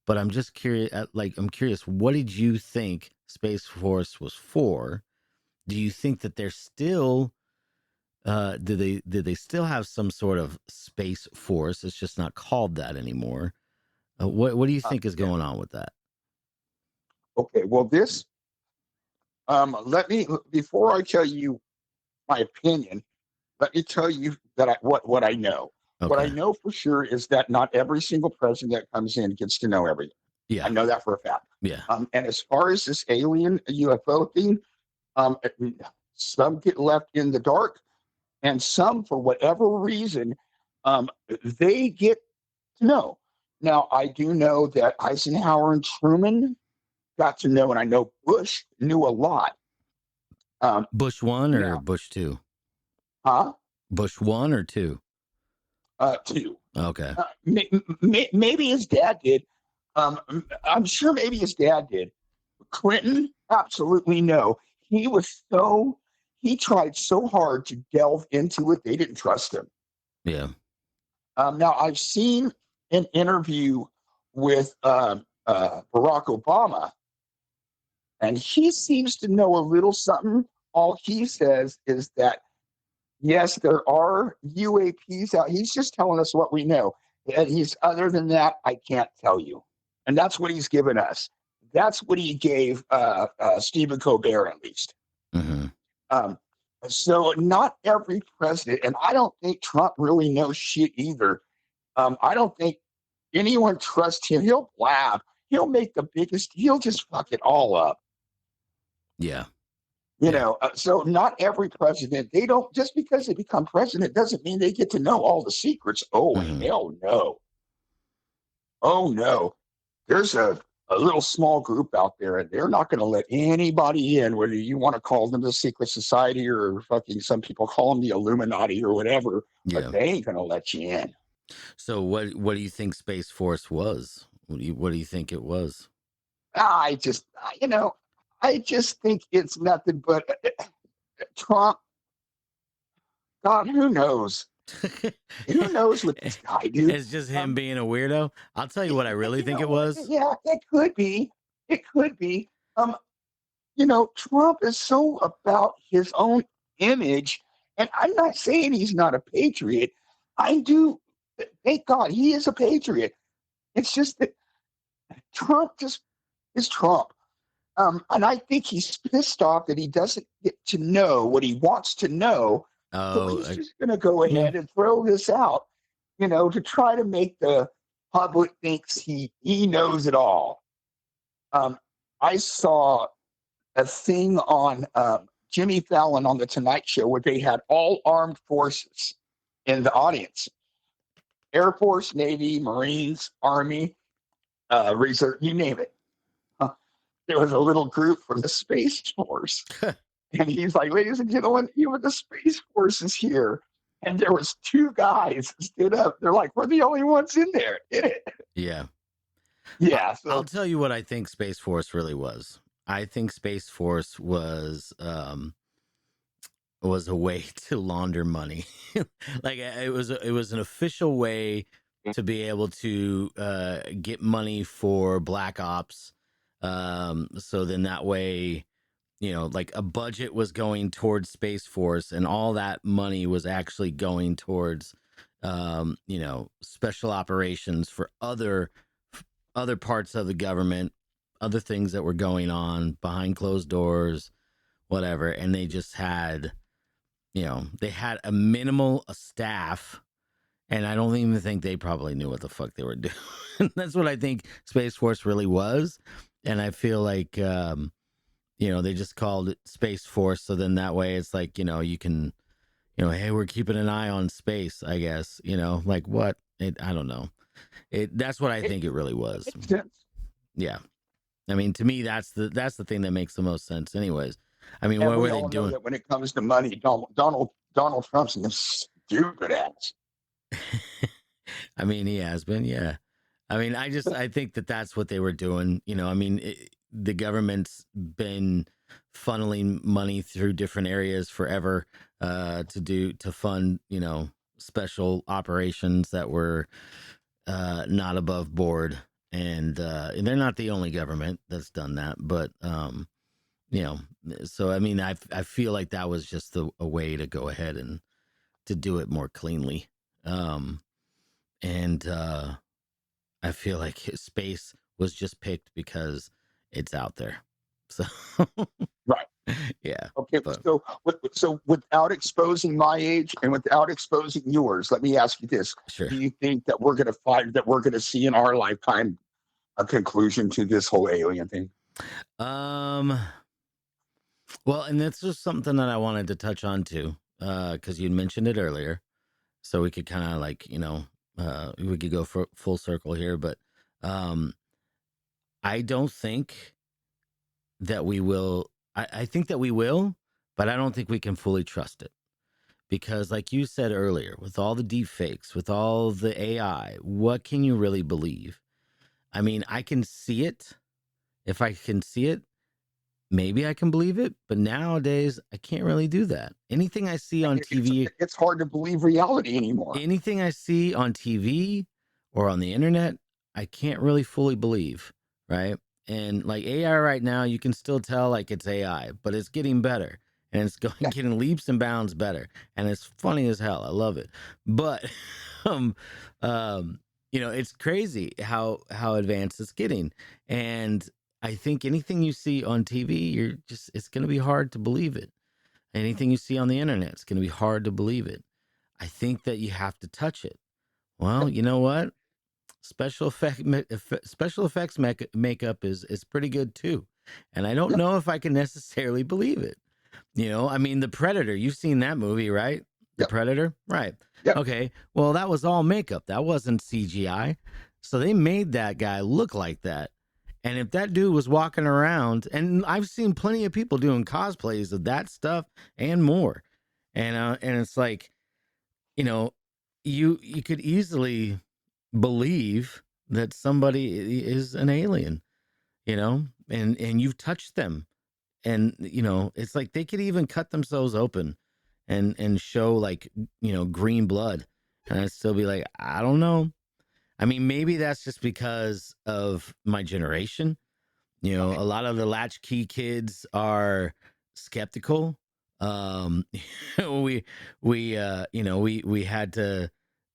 But I'm just curious. I'm curious. What did you think Space Force was for? Do you think that they're still? Did they still have some sort of Space Force? It's just not called that anymore. What do you think is Yeah. going on with that? Okay. Well, this. Let me before I tell you my opinion. Let me tell you that what I know. What I Okay. know for sure is that not every single president that comes in gets to know everything. I Yeah. know that for a fact. Yeah. And as far as this alien UFO thing, um, some get left in the dark, and some, for whatever reason, um, they get to know. Now, I do know that Eisenhower and Truman got to know, and I know Bush knew a lot. Bush 1 or Now, Bush 2? huh? Bush 1 or 2? Two. Okay. Maybe his dad did. I'm sure maybe his dad did. Clinton, absolutely no. He was so he tried so hard to delve into it. They didn't trust him. Yeah. Now I've seen an interview with Barack Obama, and he seems to know a little something. All he says is that yes, there are UAPs out. He's just telling us what we know. And he's other than that, I can't tell you. And that's what he's given us. That's what he gave Stephen Colbert, at least. Mm-hmm. Um, so not every president, and I don't think Trump really knows shit either. I don't think anyone trusts him. He'll blab. He'll make the biggest. He'll just fuck it all up. Yeah. You Yeah. know, so not every president, they don't, just because they become president doesn't mean they get to know all the secrets. Oh, Mm-hmm. hell no. Oh, no. There's a little small group out there, and they're not going to let anybody in, whether you want to call them the secret society or fucking some people call them the Illuminati or whatever, but Yeah. they ain't going to let you in. So what do you think Space Force was? What do you think it was? I just, you know, I just think it's nothing but Trump. God, who knows? Who knows with this guy, dude? It's just him being a weirdo. I'll tell you what I really think it was. Yeah, it could be. It could be. You know, Trump is so about his own image, and I'm not saying he's not a patriot. I do. Thank God he is a patriot. It's just that Trump just is Trump. And I think he's pissed off that he doesn't get to know what he wants to know. So Oh, he's just going to go ahead and throw this out, you know, to try to make the public thinks he knows it all. I saw a thing on Jimmy Fallon on the Tonight Show where they had all armed forces in the audience: Air Force, Navy, Marines, Army, Reserve, you name it. There was a little group from the Space Force. And he's like, ladies and gentlemen, even the Space Force is here. And there was two guys stood up. They're like, we're the only ones in there. Did it? yeah. Yeah. I'll So tell you what I think Space Force really was. I think Space Force was a way to launder money. Like it was an official way to be able to get money for black ops. So then that way, you know, like a budget was going towards Space Force, and all that money was actually going towards, you know, special operations for other parts of the government, other things that were going on behind closed doors, whatever. And they just had, you know, they had a minimal staff, and I don't even think they probably knew what the fuck they were doing. That's what I think Space Force really was. And I feel like, you know, they just called it Space Force. So then that way it's like, you know, you can, you know, hey, we're keeping an eye on space, I guess, you know, like what? I don't know. That's what I think it really was. makes sense. Yeah. I mean, to me, that's the thing that makes the most sense anyways. I mean, And what we were they all know doing? that when it comes to money, Donald Trump's a stupid ass. I mean, he has been, yeah. I mean, I think that that's what they were doing. You know, I mean, the government's been funneling money through different areas forever. to fund, special operations that were not above board. And they're not the only government that's done that, but you know, so I mean, I feel like that was just a way to go ahead and to do it more cleanly. Um, and I feel like his space was just picked because it's out there. So Right. yeah, Okay. but So without exposing my age and without exposing yours, let me ask you this: sure. do you think that we're going to see in our lifetime a conclusion to this whole alien thing? Um, well, and that's just something that I wanted to touch on too, because you mentioned it earlier, so we could kind of like, we could go for full circle here, but um, I don't think that we will. I think that we will, but I don't think we can fully trust it because, like you said earlier, with all the deep fakes, with all the AI, what can you really believe? I mean, I can see it. If I can see it, maybe I can believe it, but nowadays I can't really do that. Anything I see on It's TV, it's hard to believe reality anymore. anything I see on TV or on the internet, I can't really fully believe, right? And like AI right now, you can still tell like it's AI, but it's getting better and it's going Yeah. getting leaps and bounds better, and it's funny as hell. I love it, but um, um, it's crazy how advanced it's getting, and I think anything you see on TV, it's going to be hard to believe it. Anything you see on the internet, it's going to be hard to believe it. I think that you have to touch it. Well, Yep. you know what? Special effects makeup is pretty good too, and I don't Yep. know if I can necessarily believe it. I mean, The Predator. You've seen that movie, right? The Yep. Predator, right? Yep. Okay. Well, that was all makeup. That wasn't CGI. So they made that guy look like that. And if that dude was walking around, and I've seen plenty of people doing cosplays of that stuff and more, and it's like, you know, you could easily believe that somebody is an alien, and you've touched them, and it's like they could even cut themselves open and show like green blood, and I'd still be like, I don't know. I mean, maybe that's just because of my generation. Okay. A lot of the latchkey kids are skeptical. Um, we we had to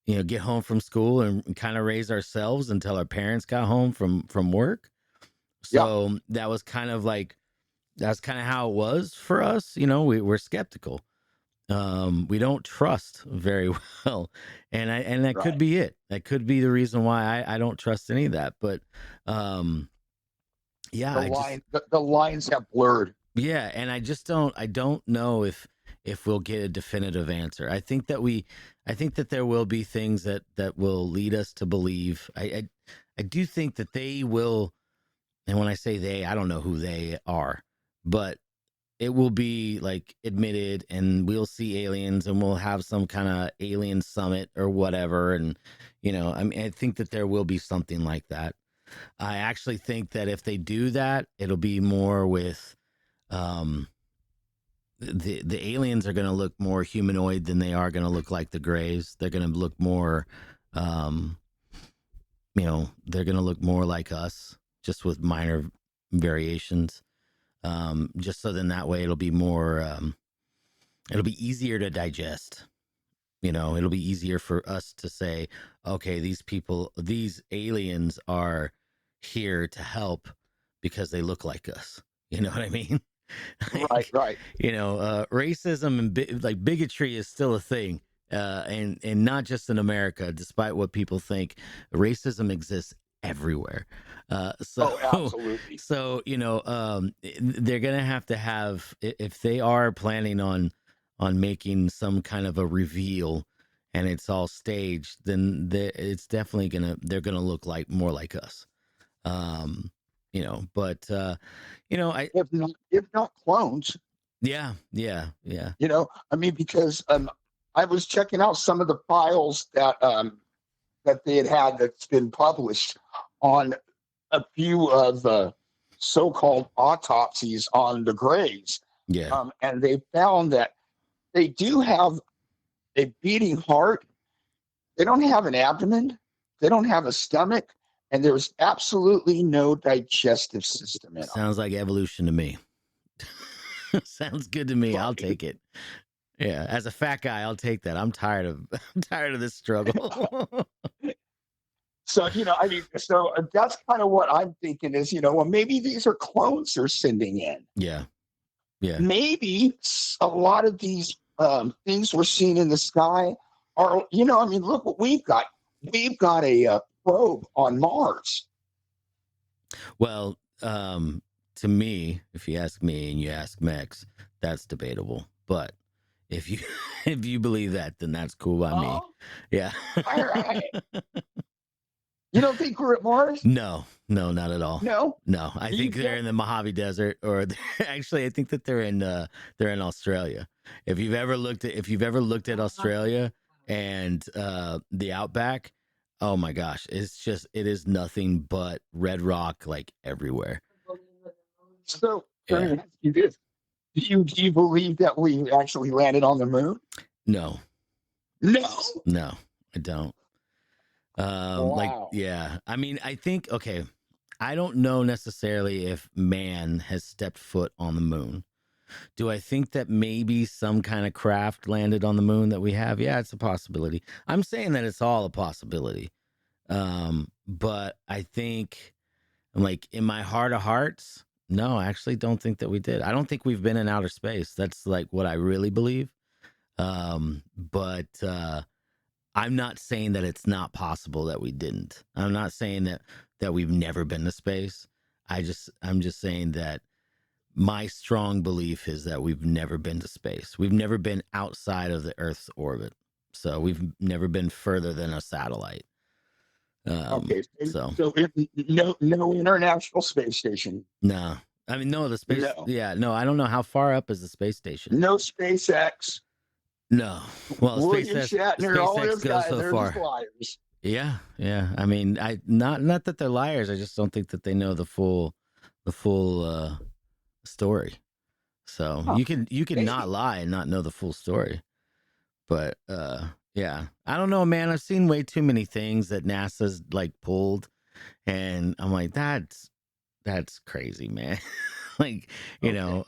get home from school and kind of raise ourselves until our parents got home from work. Yeah. So that was kind of like that's kind of how it was for us. We're skeptical. We don't trust very well, and that could Right. be it. That could be the reason why I don't trust any of that. But yeah, The lines have blurred. yeah, and I don't know if we'll get a definitive answer. I think that there will be things that will lead us to believe. I do think that they will, and when I say they, I don't know who they are, but it will be like admitted, and we'll see aliens, and we'll have some kind of alien summit or whatever, and I mean, I think that there will be something like that. I actually think that if they do that, it'll be more with um the aliens are going to look more humanoid than they are going to look like the grays. They're going to look more um they're going to look more like us, just with minor variations. Just so then that way it'll be easier to digest. It'll be easier for us to say, okay, these aliens are here to help because they look like us. You know what I mean? Right. Like, Right. racism and like bigotry is still a thing, and not just in America. Despite what people think, racism exists everywhere. So Oh, absolutely. so they're gonna have to have, if they are planning on making some kind of a reveal, and it's all staged, then it's definitely they're gonna look like more like us. But I If not clones. yeah. I mean, because I was checking out some of the files that they had that's been published on a few of the so-called autopsies on the graves, Yeah. and they found that they do have a beating heart. They don't have an abdomen. They don't have a stomach, and there's absolutely no digestive system in them. Sounds like evolution to me. Sounds good to me. I'll Right. take it. Yeah, as a fat guy, I'll take that. I'm tired of this struggle. So, I mean, so that's kind of what I'm thinking is, well, maybe these are clones they're sending in. Yeah. Yeah. Maybe a lot of these things we're seeing in the sky are, I mean, look what we've got. We've got a probe on Mars. Well, to me, if you ask me and you ask Mex, that's debatable. But if you if you believe that, then that's cool by me. Oh, Yeah. all right. You don't think we're at Mars? No, not at all. No. No, I You think they're don't- in the Mojave Desert, or actually, I think that they're in Australia. If you've ever looked at Australia and the outback, oh my gosh, it is nothing but red rock like everywhere. So, Yeah. let me ask you this. Do you believe that we actually landed on the moon? No, No. I don't. Wow. Yeah, I mean, I think, okay, I don't know necessarily if man has stepped foot on the moon. Do I think that maybe some kind of craft landed on the moon that we have? Yeah, it's a possibility. I'm saying that it's all a possibility. But I think, like, in my heart of hearts, no, I actually don't think that we did. I don't think we've been in outer space. That's like what I really believe. But I'm not saying that it's not possible that we didn't. I'm not saying that we've never been to space. I'm just saying that my strong belief is that we've never been to space. We've never been outside of the Earth's orbit. So we've never been further than a satellite. Okay. So No international space station. no. I mean, no, the space. No. Yeah, no, I don't know how far up is the space station. No SpaceX. No. Well, William Shatner, all SpaceX those goes guys, so they're far. just liars. Yeah. I mean, I not that they're liars. I just don't think that they know the full story. So Huh. you can Maybe. not lie and not know the full story. But yeah, I don't know, man. I've seen way too many things that NASA's like pulled, and I'm like, that's crazy, man. Like, you know,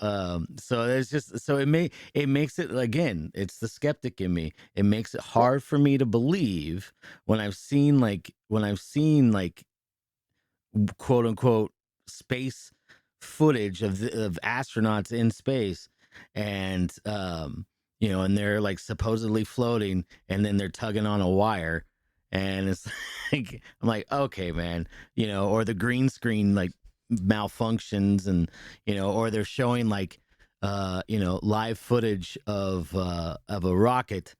so there's just, so it makes it, again, it's the skeptic in me. It makes it hard for me to believe when I've seen like quote unquote space footage of astronauts in space, and you know, and they're like supposedly floating, and then they're tugging on a wire, and it's like, I'm like, okay, man, you know, or the green screen like malfunctions, and you know, or they're showing like you know, live footage of a rocket,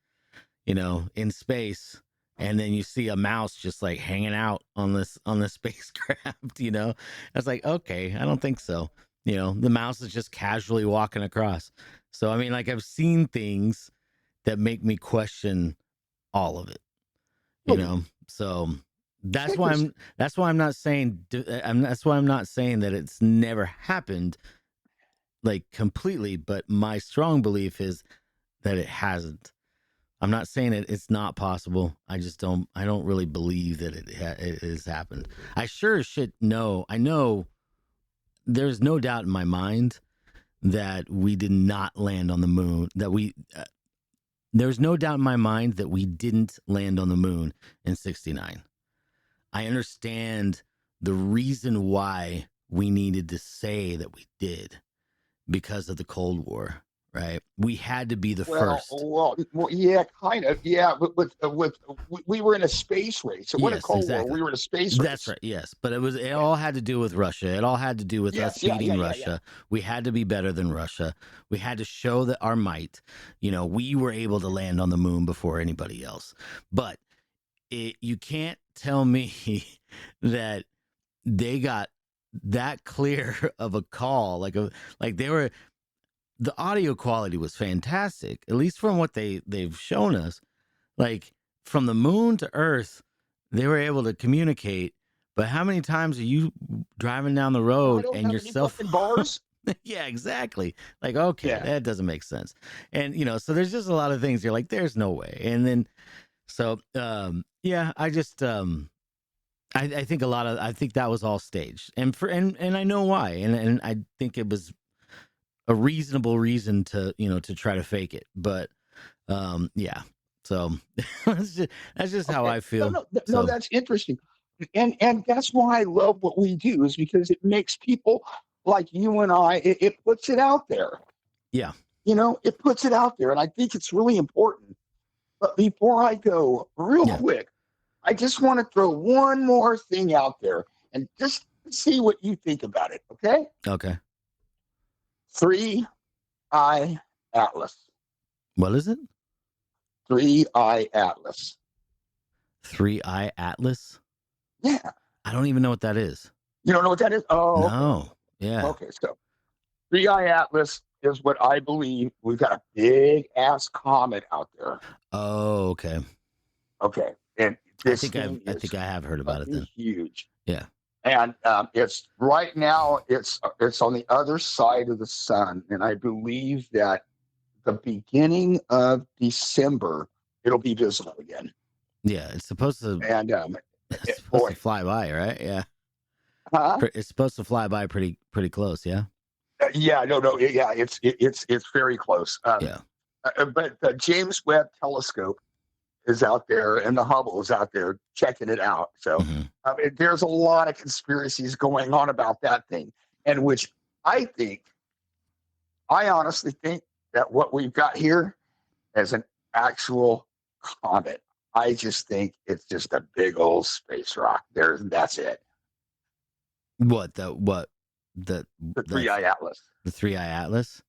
you know, in space, and then you see a mouse just like hanging out on this spacecraft, you know. I was like, okay, I don't think so. You know, the mouse is just casually walking across. So I mean, like, I've seen things that make me question all of it, you know. So that's why I'm not saying that's why I'm not saying that it's never happened like completely, but my strong belief is that it hasn't. I'm not saying it's not possible. I don't really believe that it has happened. I sure as shit know. I know there's no doubt in my mind that we did not land on the moon. There's no doubt in my mind that we didn't land on the moon in '69. I understand the reason why we needed to say that we did, because of the Cold War, right? We had to be the first. Well, yeah, kind of, yeah. But we were in a space race. It wasn't a Yes, Cold exactly. War. We were in a space race. That's right. Yes, but it all had to do with Russia. It all had to do with us beating Russia. We had to be better than Russia. We had to show that our might. You know, we were able to land on the moon before anybody else. But you can't tell me that they got that clear of a call, like they were. The audio quality was fantastic, at least from what they've shown us. Like, from the moon to Earth, they were able to communicate. But how many times are you driving down the road and your cell phone? Bars? Yeah, exactly. Like, okay, Yeah. that doesn't make sense. And so there's just a lot of things you're like, there's no way. And then so yeah, I just I think I think that was all staged. And I know why. And I think it was a reasonable reason to, to try to fake it. But yeah. So that's just how Okay. I No, feel. no, no, So that's interesting. And that's why I love what we do, is because it makes people like you and I, it puts it out there. yeah. It puts it out there. And I think it's really important. But before I go, real Yeah. quick, I just want to throw one more thing out there and just see what you think about it. Okay. Okay. 3-eye Atlas. What is it? 3-eye Atlas. 3-eye Atlas? Yeah. I don't even know what that is. You don't know what that is? Oh, okay. No. Yeah. Okay. So 3-eye Atlas is what I believe. We've got a big ass comet out there. Oh, okay. Okay. And I this think thing I think I have heard about it then. huge. Yeah. And it's right now. It's on the other side of the sun, and I believe that the beginning of December it'll be visible again. Yeah, it's supposed to And it's supposed boy, to fly by, right? Yeah. huh? It's supposed to fly by pretty close, yeah. Yeah, no, yeah, it's very close. Yeah. But the James Webb Telescope is out there, and the Hubble is out there checking it out. So Mhm. there's a lot of conspiracies going on about that thing, and which I honestly think that what we've got here is an actual comet. I just think it's just a big old space rock. That's it. What The the 3-eye Atlas. the 3-eye Atlas?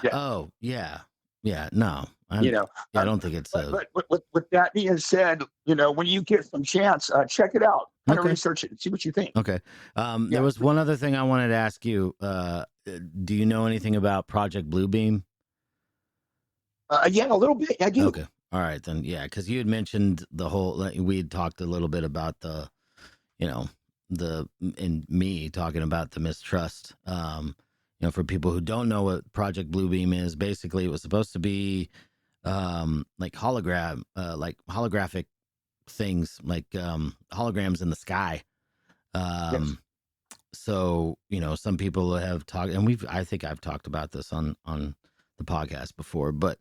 Yeah. Oh, yeah. Yeah, no. You know, I don't think it's but with that being said, when you get some chance, check it out, kind of Okay. research it, and see what you think. Okay. Yeah. There was one other thing I wanted to ask you. Do you know anything about Project Bluebeam? Yeah, a little bit. I do. Okay. All right, then. Yeah, because you had mentioned we had talked a little bit about and me talking about the mistrust. For people who don't know what Project Bluebeam is, basically it was supposed to be like holographic things, like holograms in the sky. Yes. So some people have talked, and I think I've talked about this on the podcast before, but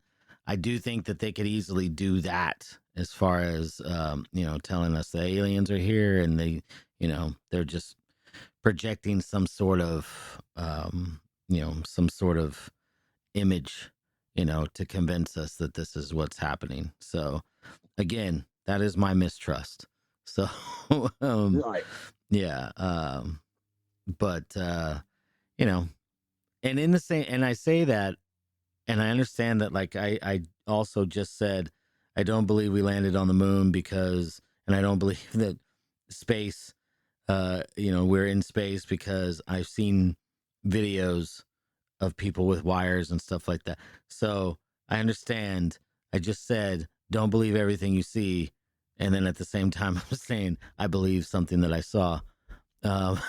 I do think that they could easily do that as far as telling us the aliens are here, and they're just projecting some sort of image, to convince us that this is what's happening. So again, that is my mistrust. So Right. yeah, but and in the same, and I say that, and I understand that, like I also just said, I don't believe we landed on the moon and I don't believe that space, we're in space, because I've seen videos of people with wires and stuff like that. So I understand. I just said, don't believe everything you see. And then at the same time, I'm saying, I believe something that I saw. Um,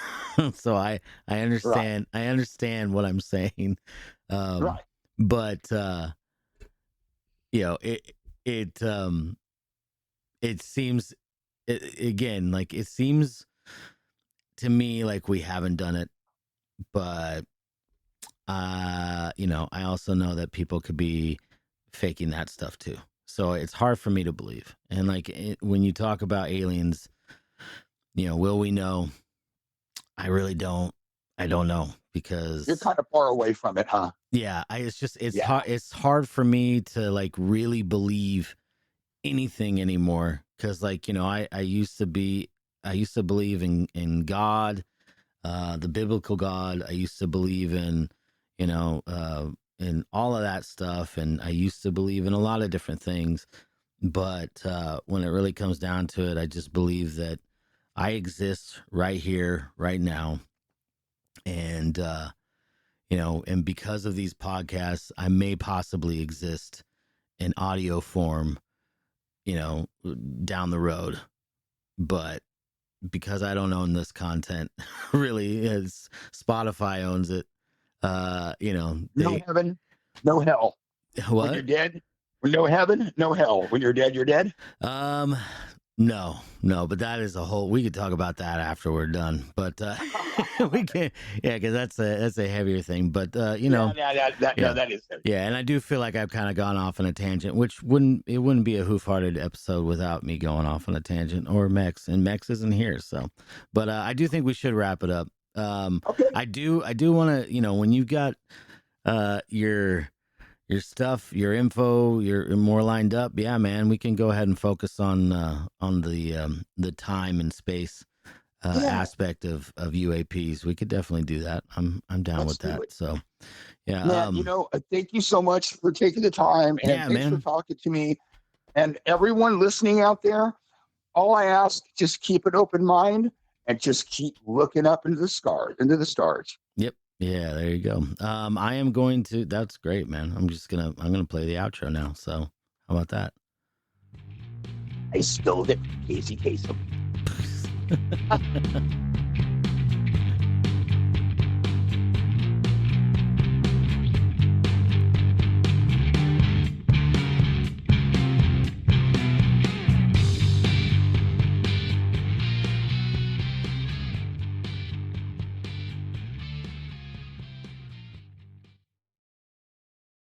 so I understand. Right. I understand what I'm saying. Right. But it it seems, again, like it seems to me like we haven't done it, but I also know that people could be faking that stuff too. So it's hard for me to believe. And like when you talk about aliens, will we know? I really don't. I don't know, because You're kind of far away from it, huh? yeah, it's Yeah. hard. It's hard for me to like really believe anything anymore, because like I used to believe in God, the biblical God. I used to believe in in all of that stuff, and I used to believe in a lot of different things. But when it really comes down to it, I just believe that I exist right here, right now, and and because of these podcasts, I may possibly exist in audio form, down the road. But because I don't own this content, really, as Spotify owns it, You know, No they heaven, no hell. When you're what? dead, no heaven, no hell. When you're dead, you're dead. Um, no, but that is a whole. We could talk about that after we're done, but we can't. Yeah, because that's a heavier thing. But you know, No, yeah, that is it. yeah, and I do feel like I've kind of gone off on a tangent, which wouldn't be a hoof-hearted episode without me going off on a tangent or Mex, and Mex isn't here, so. But I do think we should wrap it up. Okay. I do want to, you know, when you've got your stuff, your info, you're more lined up. Yeah, man, we can go ahead and focus on the time and space Yeah. aspect of UAPs. We could definitely do that. I'm down Let's with do that. it. So yeah, Man, thank you so much for taking the time, and yeah, thanks for man. talking to me. And everyone listening out there, all I ask, just keep an open mind and just keep looking up into the stars. Yep. Yeah, there you go. I am going to. That's great, man. I'm gonna play the outro now. So how about that? I stole it, Casey Kasem.